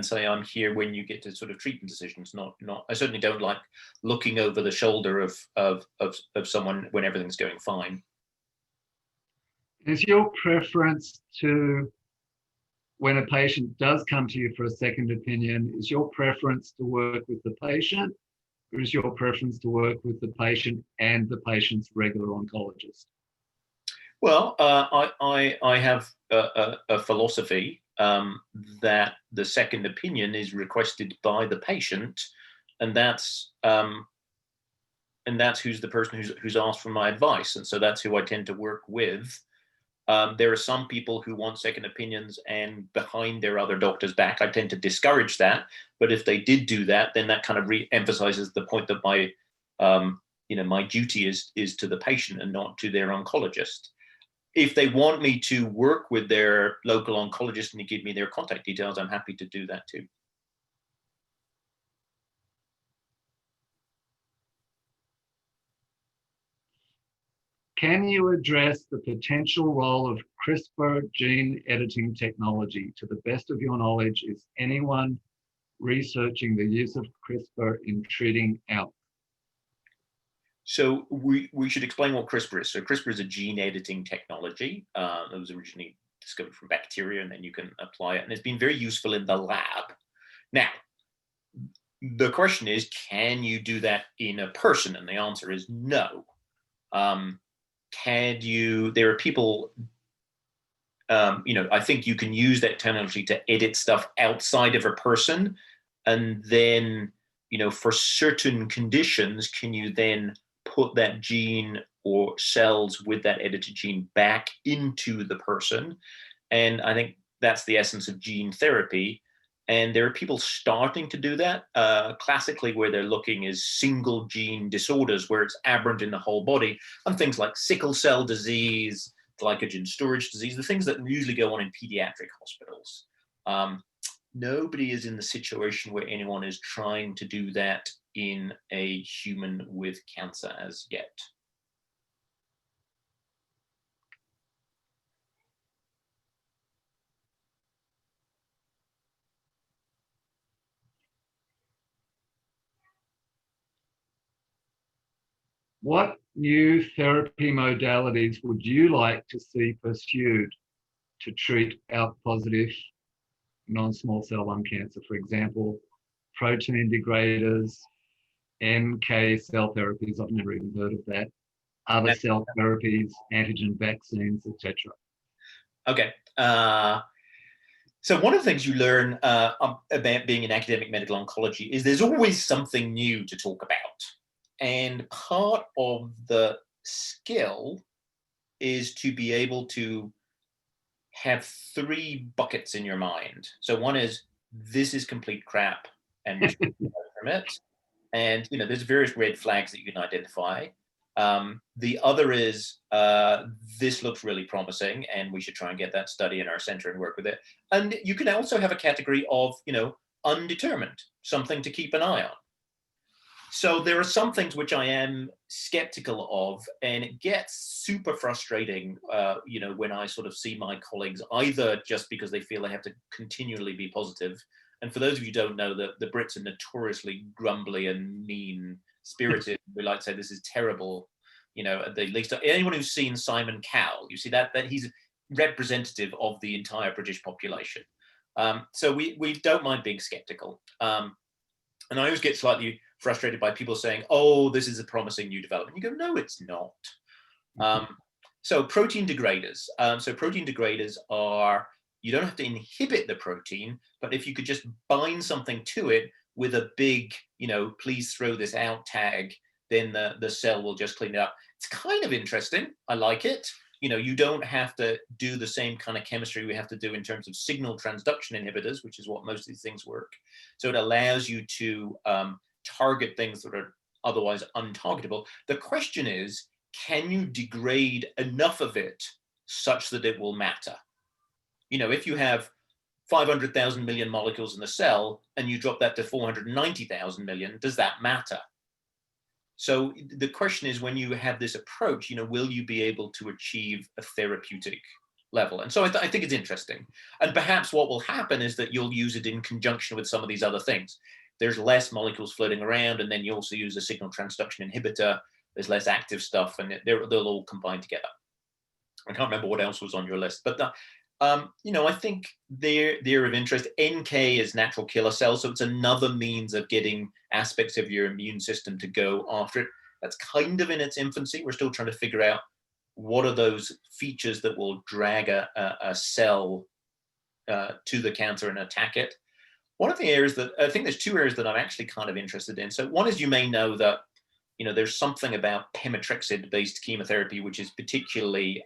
say, I'm here when you get to sort of treatment decisions. Not I certainly don't like looking over the shoulder of someone when everything's going fine. Is your preference to, when a patient does come to you for a second opinion, is your preference to work with the patient, or is your preference to work with the patient and the patient's regular oncologist? Well, I have a philosophy that the second opinion is requested by the patient, and that's who's the person who's asked for my advice, and so that's who I tend to work with. There are some people who want second opinions and behind their other doctor's back. I tend to discourage that, but if they did do that, then that kind of re-emphasizes the point that my my duty is to the patient and not to their oncologist. If they want me to work with their local oncologist and they give me their contact details, I'm happy to do that too. Can you address the potential role of CRISPR gene editing technology? To the best of your knowledge, is anyone researching the use of CRISPR in treating ALK? So we should explain what CRISPR is. So CRISPR is a gene editing technology. It was originally discovered from bacteria, and then you can apply it. And it's been very useful in the lab. Now, the question is, can you do that in a person? And the answer is no. There are people, I think you can use that technology to edit stuff outside of a person. And then, for certain conditions, can you then put that gene or cells with that edited gene back into the person? And I think that's the essence of gene therapy. And there are people starting to do that. Classically, where they're looking is single gene disorders where it's aberrant in the whole body, and things like sickle cell disease, glycogen storage disease, the things that usually go on in pediatric hospitals. Nobody is in the situation where anyone is trying to do that in a human with cancer as yet. What new therapy modalities would you like to see pursued to treat ALK positive non-small cell lung cancer? For example, protein degraders, NK cell therapies, I've never even heard of that, other cell therapies, antigen vaccines, etc.? Okay. So one of the things you learn about being in academic medical oncology is there's always something new to talk about. And part of the skill is to be able to have 3 buckets in your mind. So one is, this is complete crap and we should get away from it. And there's various red flags that you can identify. The other is, this looks really promising and we should try and get that study in our center and work with it. And you can also have a category of, undetermined, something to keep an eye on. So there are some things which I am skeptical of, and it gets super frustrating, when I sort of see my colleagues either just because they feel they have to continually be positive. And for those of you who don't know, the Brits are notoriously grumbly and mean-spirited. We like to say this is terrible. At least anyone who's seen Simon Cowell, you see that he's representative of the entire British population. So we don't mind being skeptical. And I always get slightly frustrated by people saying, oh, this is a promising new development. You go, no, it's not. So protein degraders. Protein degraders are, you don't have to inhibit the protein, but if you could just bind something to it with a big, please throw this out tag, then the cell will just clean it up. It's kind of interesting. I like it. You don't have to do the same kind of chemistry we have to do in terms of signal transduction inhibitors, which is what most of these things work. So it allows you to target things that are otherwise untargetable. The question is, can you degrade enough of it such that it will matter? If you have 500,000 million molecules in the cell and you drop that to 490,000 million, does that matter? So the question is, when you have this approach, will you be able to achieve a therapeutic level? And so I think it's interesting. And perhaps what will happen is that you'll use it in conjunction with some of these other things. There's less molecules floating around, and then you also use a signal transduction inhibitor. There's less active stuff, and they'll all combine together. I can't remember what else was on your list, but I think they're of interest. NK is natural killer cells, so it's another means of getting aspects of your immune system to go after it. That's kind of in its infancy. We're still trying to figure out what are those features that will drag a cell to the cancer and attack it. One of the areas that I think there's 2 areas that I'm actually kind of interested in. So one is, you may know that there's something about pemetrexed-based chemotherapy which is particularly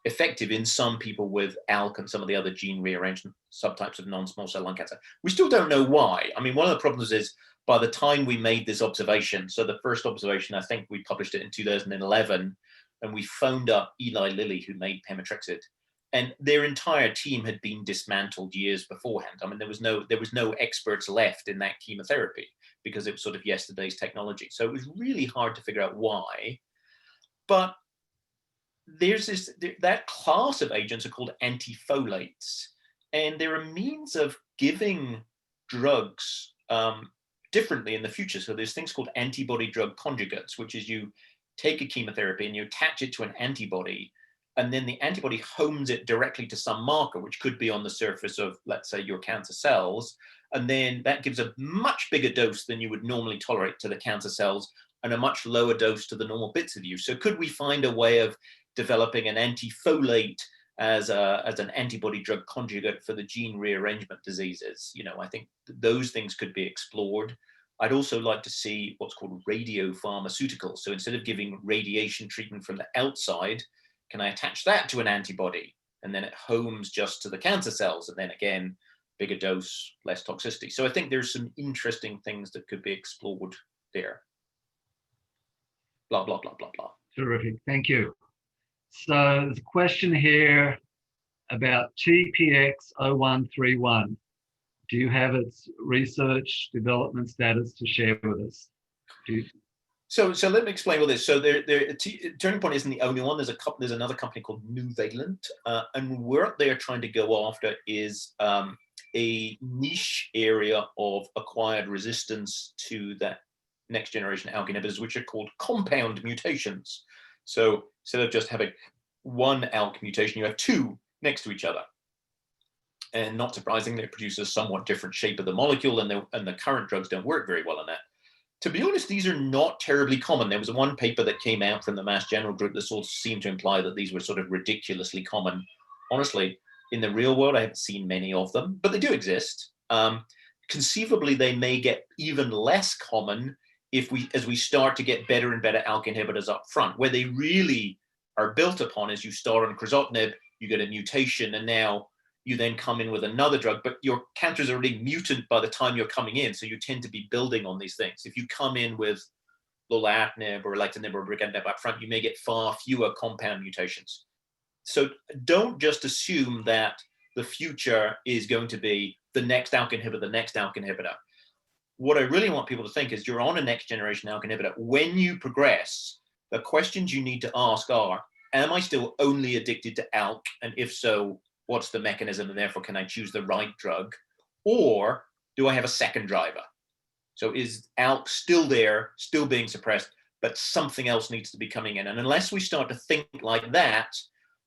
effective in some people with ALK and some of the other gene rearrangement subtypes of non-small cell lung cancer. We still don't know why. I mean, one of the problems is, by the time we made this observation, so the first observation, I think we published it in 2011, and we phoned up Eli Lilly, who made pemetrexed, and their entire team had been dismantled years beforehand. I mean, there was no experts left in that chemotherapy because it was sort of yesterday's technology. So it was really hard to figure out why. But there's that class of agents are called antifolates, and they're a means of giving drugs differently in the future. So there's things called antibody drug conjugates, which is you take a chemotherapy and you attach it to an antibody, and then the antibody homes it directly to some marker, which could be on the surface of, let's say, your cancer cells. And then that gives a much bigger dose than you would normally tolerate to the cancer cells, and a much lower dose to the normal bits of you. So could we find a way of developing an antifolate as an antibody drug conjugate for the gene rearrangement diseases? I think those things could be explored. I'd also like to see what's called radiopharmaceuticals. So instead of giving radiation treatment from the outside, can I attach that to an antibody? And then it homes just to the cancer cells. And then again, bigger dose, less toxicity. So I think there's some interesting things that could be explored there. Blah, blah, blah, blah, blah. Terrific. Thank you. So there's a question here about TPX0131. Do you have its research development status to share with us? So let me explain all this. So Turning Point isn't the only one. There's another company called Nuvalent, and what they're trying to go after is a niche area of acquired resistance to that next generation ALK inhibitors, which are called compound mutations. So instead of just having one ALK mutation, you have 2 next to each other. And not surprisingly, it produces a somewhat different shape of the molecule, and the current drugs don't work very well on that. To be honest, these are not terribly common. There was one paper that came out from the Mass General group that sort of seemed to imply that these were sort of ridiculously common. Honestly, in the real world, I haven't seen many of them, but they do exist. Conceivably, they may get even less common as we start to get better and better ALK inhibitors up front. Where they really are built upon is you start on crizotinib, you get a mutation, and now you then come in with another drug, but your cancer is already mutant by the time you're coming in, so you tend to be building on these things. If you come in with lorlatinib or alectinib or brigatinib up front, you may get far fewer compound mutations. So don't just assume that the future is going to be the next ALK inhibitor, the next ALK inhibitor. What I really want people to think is you're on a next generation ALK inhibitor. When you progress, the questions you need to ask are, am I still only addicted to ALK? And if so, what's the mechanism? And therefore, can I choose the right drug? Or do I have a second driver? So is ALK still there, still being suppressed, but something else needs to be coming in? And unless we start to think like that,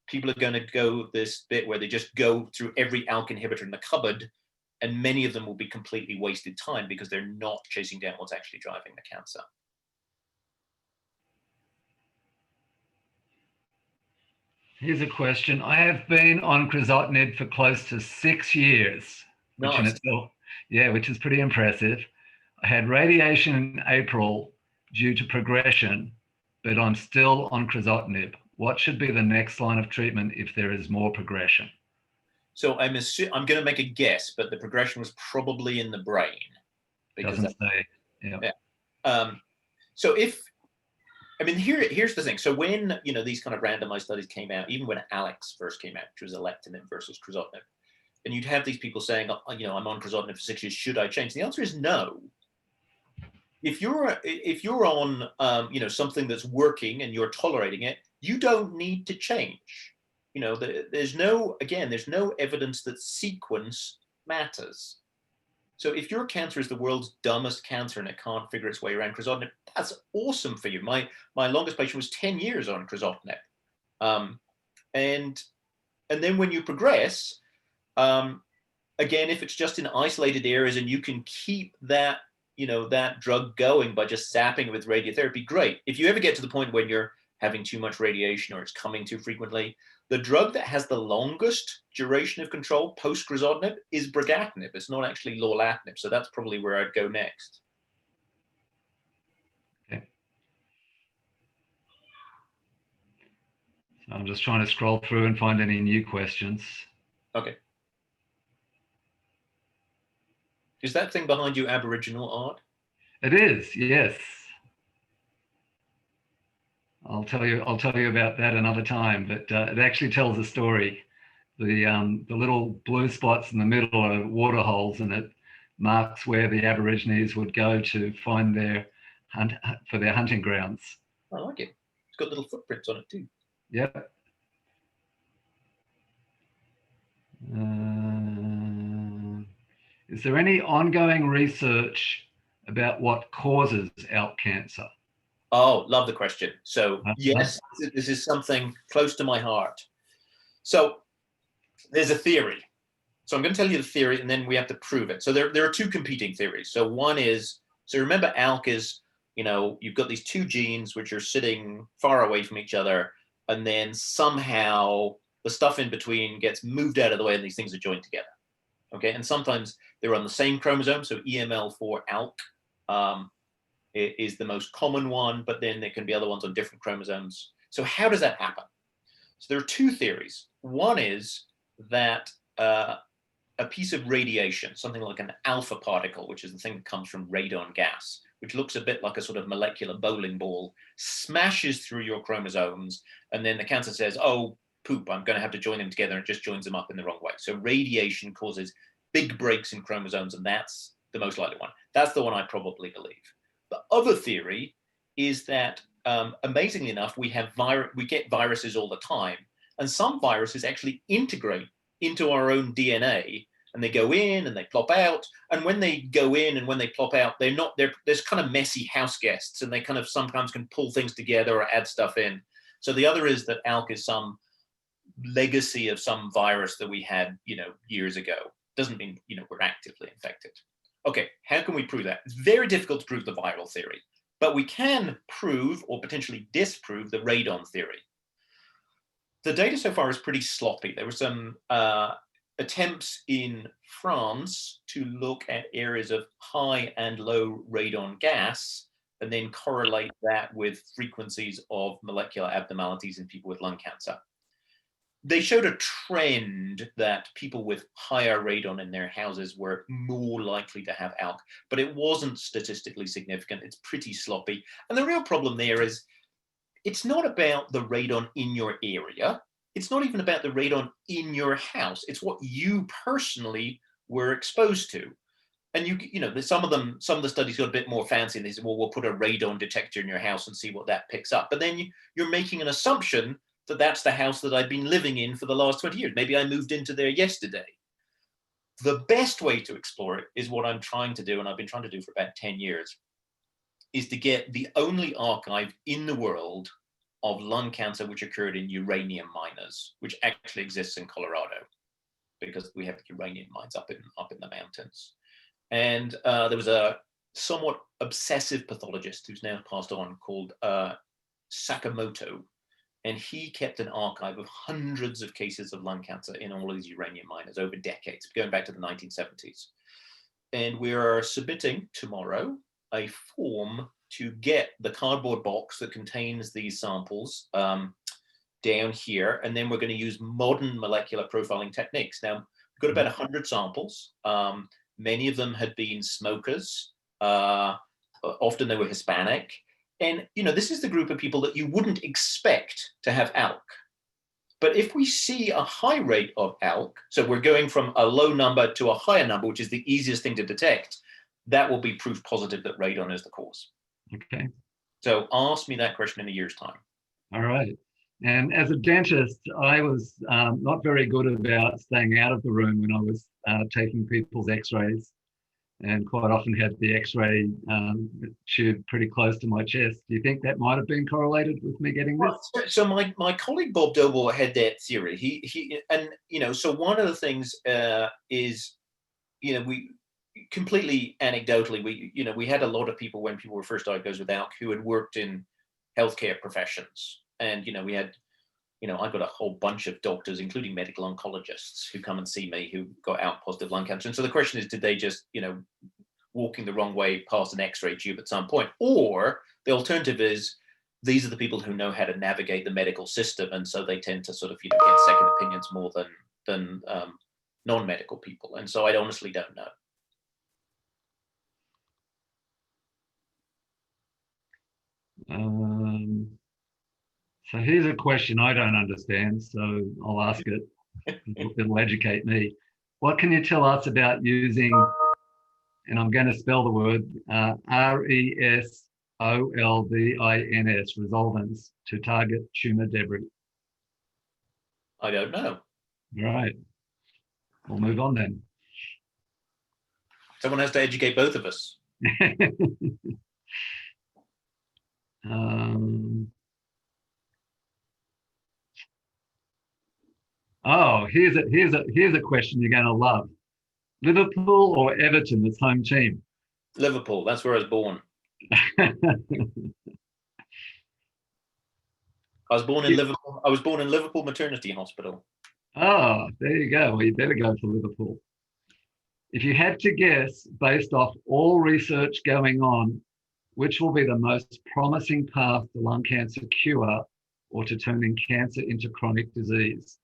people are going to go this bit where they just go through every ALK inhibitor in the cupboard, and many of them will be completely wasted time because they're not chasing down what's actually driving the cancer. Here's a question. I have been on crizotinib for close to 6 years, which in Nice. itself, which is pretty impressive. I had radiation in April due to progression, but I'm still on crizotinib. What should be the next line of treatment if there is more progression? So I'm going to make a guess, but the progression was probably in the brain. Doesn't say. Yeah. So here's the thing. So when these kind of randomized studies came out, even when Alex first came out, which was alectinib versus crizotinib, and you'd have these people saying, I'm on crizotinib for 6 years, should I change? The answer is no. If you're on something that's working and you're tolerating it, you don't need to change. There's no evidence that sequence matters. So if your cancer is the world's dumbest cancer and it can't figure its way around crizotinib, that's awesome for you. My longest patient was 10 years on crizotinib. And then when you progress, again, if it's just in isolated areas and you can keep that drug going by just zapping with radiotherapy, great. If you ever get to the point when you're having too much radiation or it's coming too frequently, the drug that has the longest duration of control post-crizotinib is brigatinib. It's not actually lorlatinib, so that's probably where I'd go next. Okay. So I'm just trying to scroll through and find any new questions. Okay. Is that thing behind you Aboriginal art? It is, yes. I'll tell you about that another time, but it actually tells a story. The little blue spots in the middle are water holes, and it marks where the Aborigines would go to find their hunting grounds. I like it. It's got little footprints on it too. Yep. Is there any ongoing research about what causes ALK cancer? Oh, love the question. So yes, this is something close to my heart. So there's a theory. So I'm going to tell you the theory, and then we have to prove it. So there are two competing theories. So one is, so remember ALK is, you've got these two genes which are sitting far away from each other, and then somehow the stuff in between gets moved out of the way and these things are joined together. Okay, and sometimes they're on the same chromosome. So EML4 ALK is the most common one, but then there can be other ones on different chromosomes. So how does that happen? So there are two theories. One is that a piece of radiation, something like an alpha particle, which is the thing that comes from radon gas, which looks a bit like a sort of molecular bowling ball, smashes through your chromosomes, and then the cancer says, oh, poop, I'm going to have to join them together, and it just joins them up in the wrong way. So radiation causes big breaks in chromosomes, and that's the most likely one. That's the one I probably believe. The other theory is that, amazingly enough, we get viruses all the time, and some viruses actually integrate into our own DNA, and they go in and they plop out. And when they go in and when they plop out, there's kind of messy house guests, and they kind of sometimes can pull things together or add stuff in. So the other is that ALK is some legacy of some virus that we had, years ago. Doesn't mean, we're actively infected. Okay, how can we prove that? It's very difficult to prove the viral theory, but we can prove or potentially disprove the radon theory. The data so far is pretty sloppy. There were some attempts in France to look at areas of high and low radon gas and then correlate that with frequencies of molecular abnormalities in people with lung cancer. They showed a trend that people with higher radon in their houses were more likely to have ALK, but it wasn't statistically significant. It's pretty sloppy. And the real problem there is it's not about the radon in your area. It's not even about the radon in your house. It's what you personally were exposed to. And some of the studies got a bit more fancy and they said, well, we'll put a radon detector in your house and see what that picks up. But then you're making an assumption that that's the house that I've been living in for the last 20 years. Maybe I moved into there yesterday. The best way to explore it is what I'm trying to do, and I've been trying to do for about 10 years, is to get the only archive in the world of lung cancer which occurred in uranium miners, which actually exists in Colorado, because we have uranium mines up in the mountains. And there was a somewhat obsessive pathologist who's now passed on called Sakamoto, and he kept an archive of hundreds of cases of lung cancer in all of these uranium miners over decades, going back to the 1970s. And we are submitting tomorrow a form to get the cardboard box that contains these samples down here, and then we're going to use modern molecular profiling techniques. Now, we've got about 100 samples. Many of them had been smokers. Often they were Hispanic. And, this is the group of people that you wouldn't expect to have ALK. But if we see a high rate of ALK, so we're going from a low number to a higher number, which is the easiest thing to detect, that will be proof positive that radon is the cause. Okay. So ask me that question in a year's time. All right. And as a dentist, I was not very good about staying out of the room when I was taking people's x-rays, and quite often had the x-ray tube pretty close to my chest. Do you think that might have been correlated with me getting this? So my colleague Bob Doble had that theory. So one of the things is, we completely anecdotally, we had a lot of people when people were first diagnosed with ALK who had worked in healthcare professions. And, we had, I've got a whole bunch of doctors, including medical oncologists, who come and see me who got ALK positive lung cancer. And so the question is, did they just, walking the wrong way past an x-ray tube at some point? Or the alternative is, these are the people who know how to navigate the medical system. And so they tend to sort of, get second opinions more than non-medical people. And so I honestly don't know. So here's a question I don't understand, so I'll ask it. It'll educate me. What can you tell us about using, and I'm going to spell the word, RESOLVINS, resolvins, to target tumor debris? I don't know. All right. We'll move on then. Someone has to educate both of us. Oh, here's a question you're going to love. Liverpool or Everton as home team? Liverpool. That's where I was born. I was born in Liverpool. I was born in Liverpool Maternity Hospital. Oh, there you go. Well, you better go for Liverpool. If you had to guess, based off all research going on, which will be the most promising path to lung cancer cure or to turning cancer into chronic disease?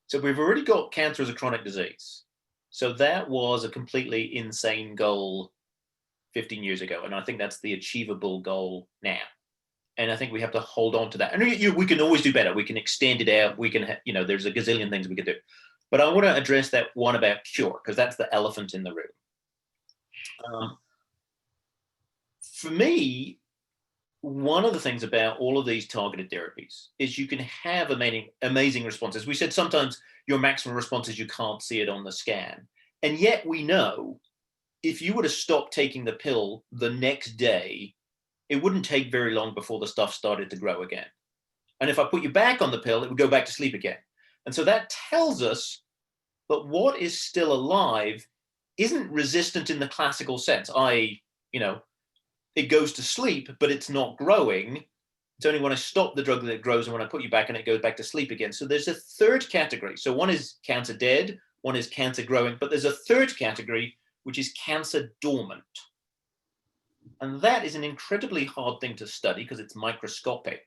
So we've already got cancer as a chronic disease. So that was a completely insane goal 15 years ago. And I think that's the achievable goal now. And I think we have to hold on to that. And we can always do better. We can extend it out. We can, there's a gazillion things we can do. But I want to address that one about cure, because that's the elephant in the room. For me, one of the things about all of these targeted therapies is you can have amazing responses. We said sometimes your maximum response is you can't see it on the scan. And yet we know if you were to stop taking the pill the next day, it wouldn't take very long before the stuff started to grow again. And if I put you back on the pill, it would go back to sleep again. And so that tells us that what is still alive isn't resistant in the classical sense. It goes to sleep, but it's not growing. It's only when I stop the drug that it grows, and when I put you back in, it goes back to sleep again. So there's a third category. So one is cancer dead, one is cancer growing, but there's a third category, which is cancer dormant. And that is an incredibly hard thing to study because it's microscopic.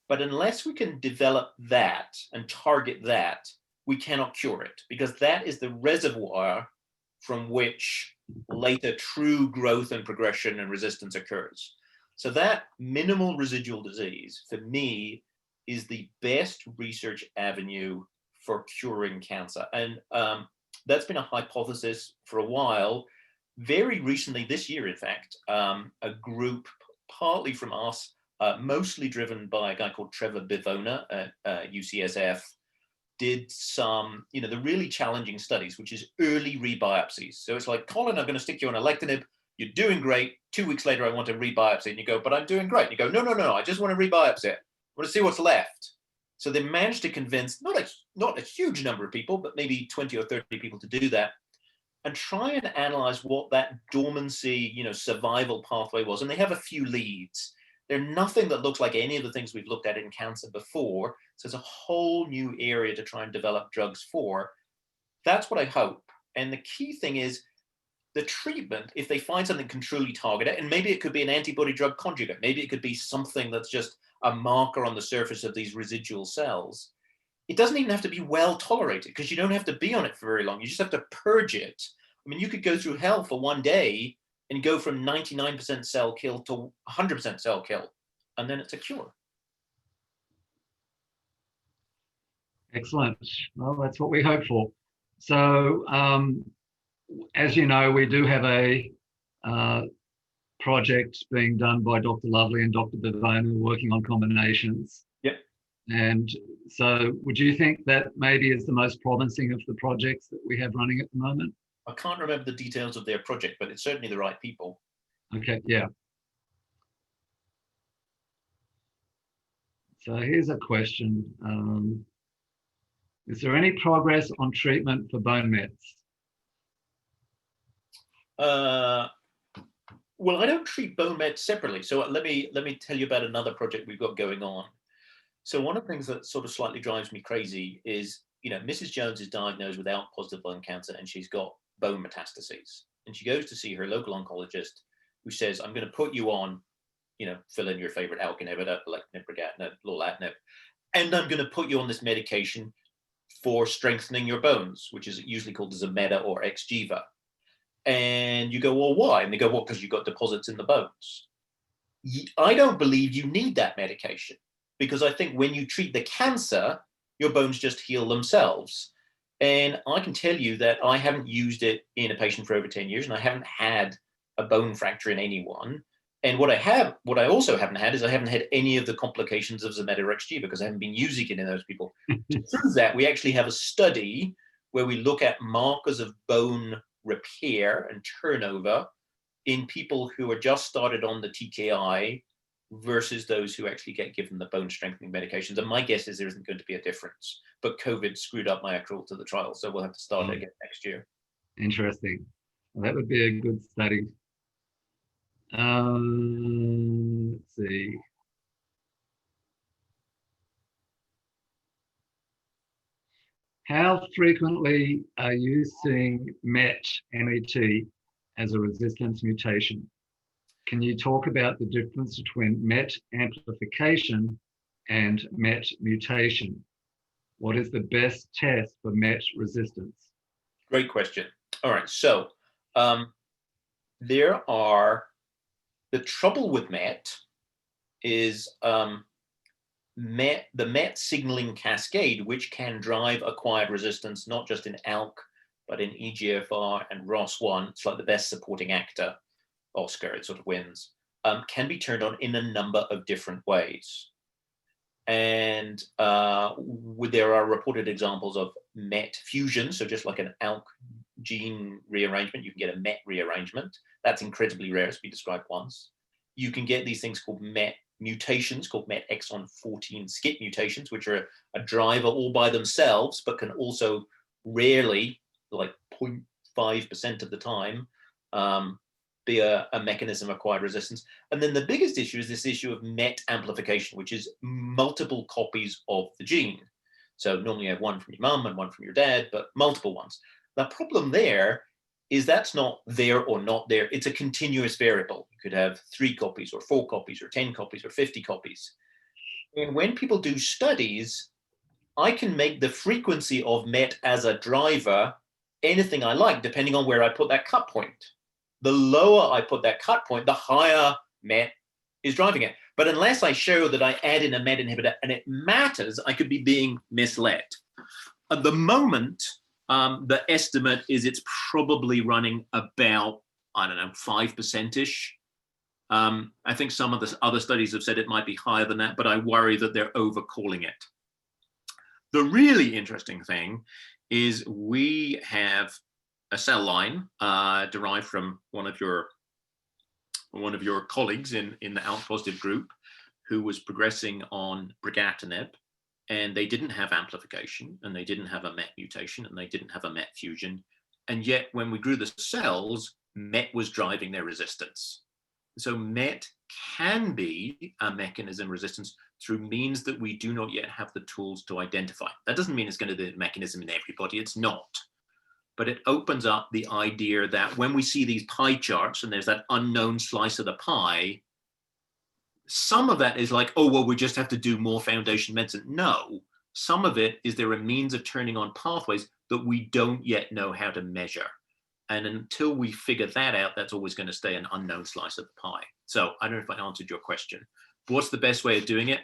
But unless we can develop that and target that, we cannot cure it, because that is the reservoir from which later true growth and progression and resistance occurs. So that minimal residual disease, for me, is the best research avenue for curing cancer. And that's been a hypothesis for a while. Very recently, this year, in fact, a group, partly from us, mostly driven by a guy called Trevor Bivona at UCSF, did some, the really challenging studies, which is early rebiopsies. So it's like, Colin, I'm going to stick you on alectinib. You're doing great. 2 weeks later, I want to rebiopsy. And you go, but I'm doing great. And you go, no, I just want to rebiopsy it. I want to see what's left. So they managed to convince not a huge number of people, but maybe 20 or 30 people to do that and try and analyze what that dormancy, survival pathway was. And they have a few leads. They're nothing that looks like any of the things we've looked at in cancer before. So it's a whole new area to try and develop drugs for. That's what I hope. And the key thing is the treatment, if they find something can truly target it, and maybe it could be an antibody drug conjugate, maybe it could be something that's just a marker on the surface of these residual cells. It doesn't even have to be well tolerated, because you don't have to be on it for very long. You just have to purge it. I mean, you could go through hell for one day and go from 99% cell kill to 100% cell kill, and then it's a cure. Excellent. Well, that's what we hope for. So, as you know, we do have a project being done by Dr. Lovely and Dr. Bivona working on combinations. Yep. And so would you think that maybe is the most promising of the projects that we have running at the moment? I can't remember the details of their project, but it's certainly the right people. Okay, yeah. So here's a question. Is there any progress on treatment for bone mets? Well, I don't treat bone mets separately. So let me tell you about another project we've got going on. So one of the things that sort of slightly drives me crazy is, Mrs. Jones is diagnosed with ALK positive lung cancer, and she's got bone metastases. And she goes to see her local oncologist, who says, I'm going to put you on, fill in your favorite ALK inhibitor, alectinib, brigatinib, lorlatinib, and I'm going to put you on this medication for strengthening your bones, which is usually called Zometa or Xgeva. And you go, well, why? And they go, well, because you've got deposits in the bones. I don't believe you need that medication, because I think when you treat the cancer, your bones just heal themselves. And I can tell you that I haven't used it in a patient for over 10 years, and I haven't had a bone fracture in anyone. And what I also haven't had is I haven't had any of the complications of Zometa or Xgeva, because I haven't been using it in those people. To prove that, we actually have a study where we look at markers of bone repair and turnover in people who are just started on the TKI versus those who actually get given the bone strengthening medications. And my guess is there isn't going to be a difference, but COVID screwed up my accrual to the trial, so we'll have to start it again next year. Interesting. Well, that would be a good study. Let's see. How frequently are you seeing MET as a resistance mutation? Can you talk about the difference between MET amplification and MET mutation? What is the best test for MET resistance? Great question. All right, so the trouble with MET is the MET signaling cascade, which can drive acquired resistance, not just in ALK, but in EGFR and ROS1. It's like the best supporting actor Oscar, it sort of wins, can be turned on in a number of different ways. And there are reported examples of MET fusion, so just like an ALK gene rearrangement, you can get a MET rearrangement. That's incredibly rare, it's been described once. You can get these things called MET mutations, called MET exon 14 skip mutations, which are a driver all by themselves, but can also rarely, like 0.5% 5% of the time be a mechanism-acquired resistance. And then the biggest issue is this issue of MET amplification, which is multiple copies of the gene. So normally you have one from your mum and one from your dad, but multiple ones. The problem there is that's not there or not there. It's a continuous variable. You could have 3 copies or 4 copies or 10 copies or 50 copies. And when people do studies, I can make the frequency of MET as a driver anything I like, depending on where I put that cut point. The lower I put that cut point, the higher MET is driving it. But unless I show that I add in a MET inhibitor and it matters, I could be being misled. At the moment, the estimate is it's probably running about, I don't know, 5%-ish. I think some of the other studies have said it might be higher than that, but I worry that they're overcalling it. The really interesting thing is we have a cell line derived from one of your colleagues in the ALK Positive group who was progressing on brigatinib, and they didn't have amplification, and they didn't have a MET mutation, and they didn't have a MET fusion. And yet when we grew the cells, MET was driving their resistance. So MET can be a mechanism resistance through means that we do not yet have the tools to identify. That doesn't mean it's going to be the mechanism in everybody, it's not. But it opens up the idea that when we see these pie charts and there's that unknown slice of the pie, some of that is like, oh, well, we just have to do more foundation medicine. No, some of it is there are means of turning on pathways that we don't yet know how to measure. And until we figure that out, that's always going to stay an unknown slice of the pie. So I don't know if I answered your question. But what's the best way of doing it?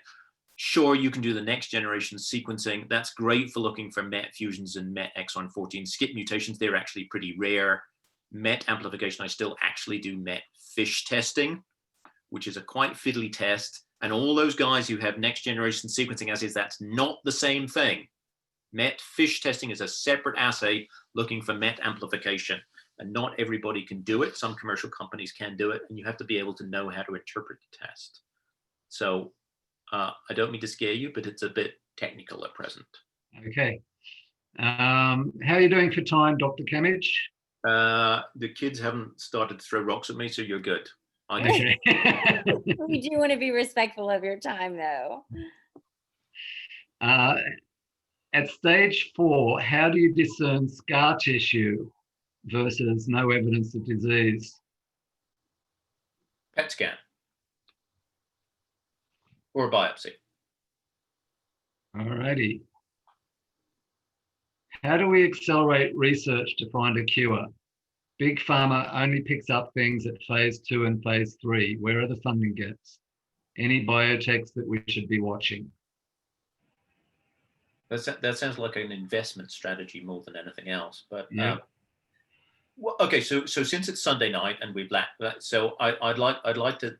Sure, you can do the next generation sequencing. That's great for looking for MET fusions and MET exon 14 skip mutations. They're actually pretty rare. MET amplification, I still actually do MET fish testing, which is a quite fiddly test. And all those guys who have next generation sequencing assays, that's not the same thing. MET fish testing is a separate assay looking for MET amplification. And not everybody can do it. Some commercial companies can do it, and you have to be able to know how to interpret the test. So I don't mean to scare you, but it's a bit technical at present. Okay. How are you doing for time, Dr. Camidge? The kids haven't started to throw rocks at me, so you're good. Okay. We do want to be respectful of your time, though. At stage 4, how do you discern scar tissue versus no evidence of disease? PET scan or a biopsy. All righty. How do we accelerate research to find a cure? Big Pharma only picks up things at phase 2 and phase 3. Where are the funding gaps? Any biotechs that we should be watching? That sounds like an investment strategy more than anything else. But Yeah. well, okay, so since it's Sunday night and we've so I'd like to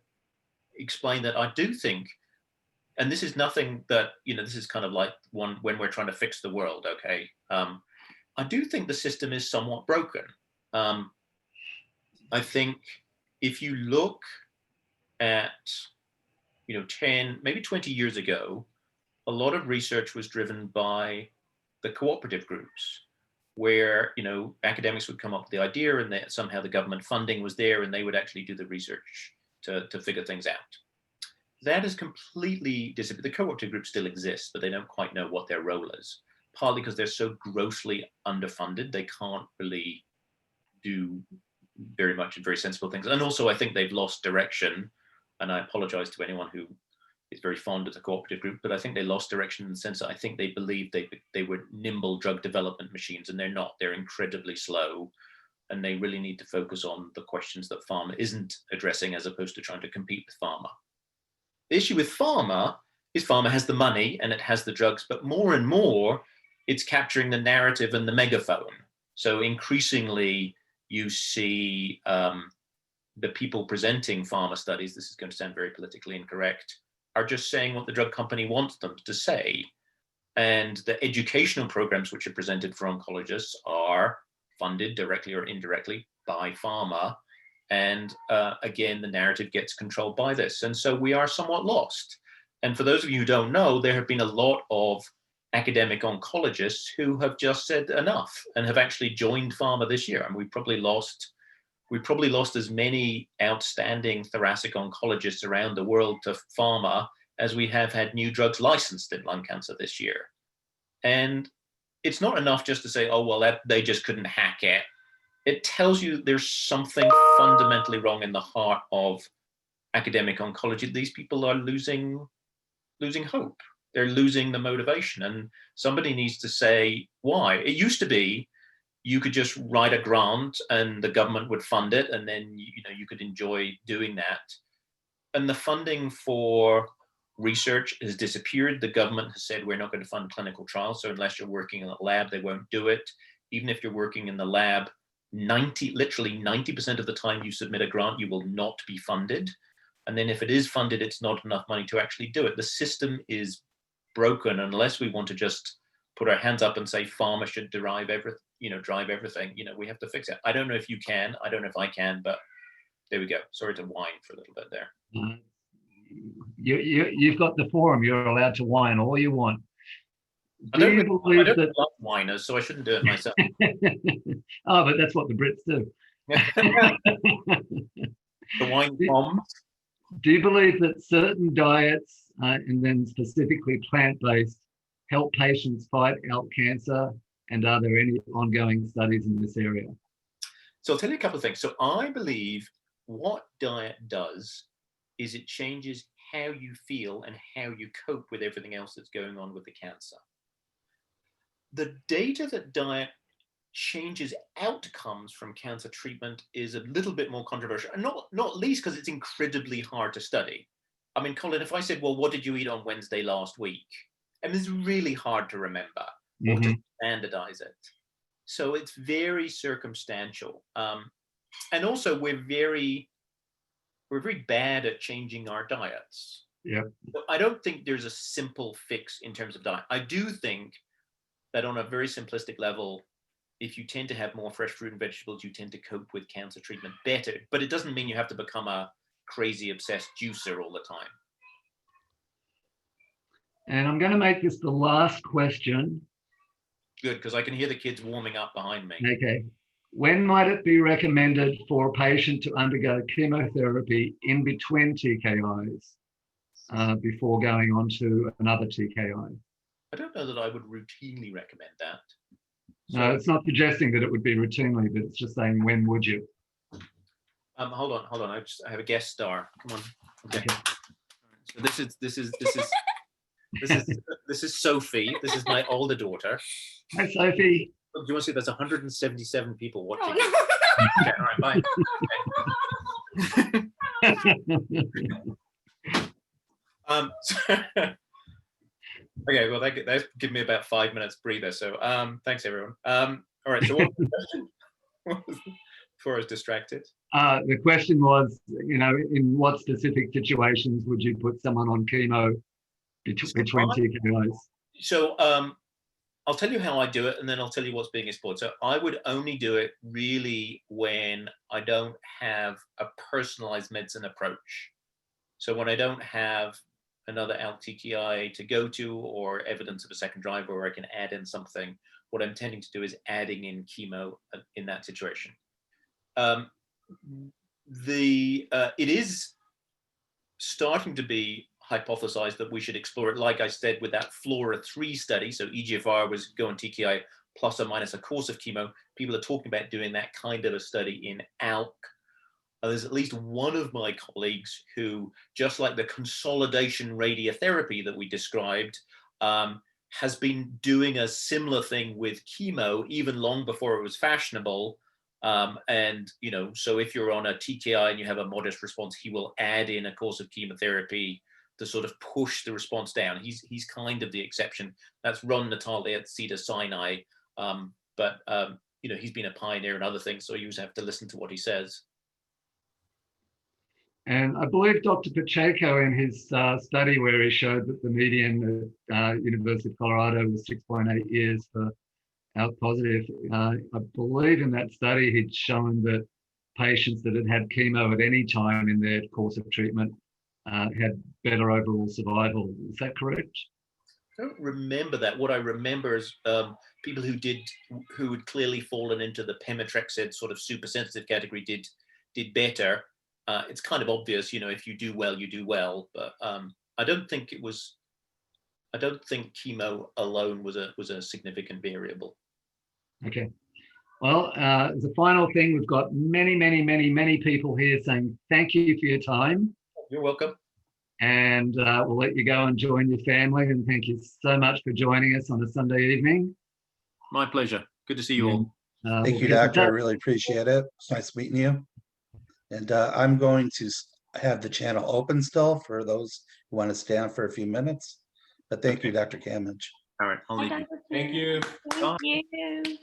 explain that I do think, and this is nothing that, this is kind of like when we're trying to fix the world. Okay, I do think the system is somewhat broken. I think if you look at 10, maybe 20 years ago, a lot of research was driven by the cooperative groups, where academics would come up with the idea, and that somehow the government funding was there, and they would actually do the research to figure things out. That has completely disappeared. The cooperative groups still exist, but they don't quite know what their role is, partly because they're so grossly underfunded, they can't really do very much and very sensible things. And also I think they've lost direction, and I apologize to anyone who is very fond of the cooperative group, but I think they lost direction in the sense that I think they believed they were nimble drug development machines, and they're not. They're incredibly slow, and they really need to focus on the questions that pharma isn't addressing, as opposed to trying to compete with pharma. The issue with pharma is pharma has the money and it has the drugs, but more and more it's capturing the narrative and the megaphone. So increasingly you see the people presenting pharma studies, this is going to sound very politically incorrect, are just saying what the drug company wants them to say. And the educational programs which are presented for oncologists are funded directly or indirectly by pharma. And again, the narrative gets controlled by this. And so we are somewhat lost. And for those of you who don't know, there have been a lot of academic oncologists who have just said enough and have actually joined pharma this year. And we probably lost as many outstanding thoracic oncologists around the world to pharma as we have had new drugs licensed in lung cancer this year. And it's not enough just to say, oh, well, they just couldn't hack it. It tells you there's something fundamentally wrong in the heart of academic oncology. These people are losing hope. They're losing the motivation, and somebody needs to say why. It used to be you could just write a grant and the government would fund it, and then you could enjoy doing that. And the funding for research has disappeared. The government has said we're not going to fund clinical trials, so unless you're working in a lab, they won't do it. Even if you're working in the lab, literally 90% of the time you submit a grant, you will not be funded. And then if it is funded, it's not enough money to actually do it. The system is broken unless we want to just put our hands up and say pharma should drive everything. We have to fix it. I don't know if you can. I don't know if I can, but there we go. Sorry to whine for a little bit there. You've got the forum. You're allowed to whine all you want. I don't love whiners, so I shouldn't do it myself. Oh, but that's what the Brits do. The wine bombs. Do you believe that certain diets, and then specifically plant-based, help patients fight ALK cancer? And are there any ongoing studies in this area? So I'll tell you a couple of things. So I believe what diet does is it changes how you feel and how you cope with everything else that's going on with the cancer. The data that diet changes outcomes from cancer treatment is a little bit more controversial, and not least because it's incredibly hard to study. I mean, Colin, if I said, well, what did you eat on Wednesday last week? And it's really hard to remember or to standardize it. So it's very circumstantial. And also we're very bad at changing our diets. Yeah. So I don't think there's a simple fix in terms of diet. I do think that on a very simplistic level, if you tend to have more fresh fruit and vegetables, you tend to cope with cancer treatment better. But it doesn't mean you have to become a crazy obsessed juicer all the time. And I'm going to make this the last question. Good, because I can hear the kids warming up behind me. Okay. When might it be recommended for a patient to undergo chemotherapy in between TKIs before going on to another TKI? I don't know that I would routinely recommend that. So, no, it's not suggesting that it would be routinely, but it's just saying, when would you? Hold on. I have a guest star. Come on. Okay. So this is Sophie. This is my older daughter. Hi, Sophie. Do you want to see? There's 177 people watching. Okay, all right, bye. Okay. Okay, well, that give me about 5 minutes breather. So thanks, everyone. All right, so what was the question? Before I was distracted. The question was, in what specific situations would you put someone on chemo between TKIs? So I'll tell you how I do it, and then I'll tell you what's being explored. So I would only do it really when I don't have a personalized medicine approach. So when I don't have another ALK TKI to go to, or evidence of a second driver, or I can add in something, what I'm tending to do is adding in chemo in that situation. It is starting to be hypothesized that we should explore it, like I said, with that FLAURA3 study. So EGFR was going TKI plus or minus a course of chemo. People are talking about doing that kind of a study in ALK. There's at least one of my colleagues who, just like the consolidation radiotherapy that we described, has been doing a similar thing with chemo even long before it was fashionable. And so if you're on a TKI and you have a modest response, he will add in a course of chemotherapy to sort of push the response down. He's kind of the exception. That's Ron Natali at Cedars-Sinai. But he's been a pioneer in other things, so you just have to listen to what he says. And I believe Dr. Pacheco, in his study where he showed that the median at University of Colorado was 6.8 years for ALK positive, I believe in that study he'd shown that patients that had had chemo at any time in their course of treatment had better overall survival. Is that correct? don't remember that. What I remember is people who had clearly fallen into the pemetrexed sort of super sensitive category did better. It's kind of obvious, you know, if you do well, you do well. But I don't think chemo alone was a significant variable. Okay. Well, as a final thing, we've got many people here saying thank you for your time. You're welcome. And we'll let you go and join your family. And thank you so much for joining us on a Sunday evening. My pleasure. Good to see you all. Thank we'll you, get in Doctor. I touch. really appreciate it. It's nice meeting you. And I'm going to have the channel open still for those who want to stay on for a few minutes. But thank you, Dr. Camidge. All right. I'll leave you. Thank you.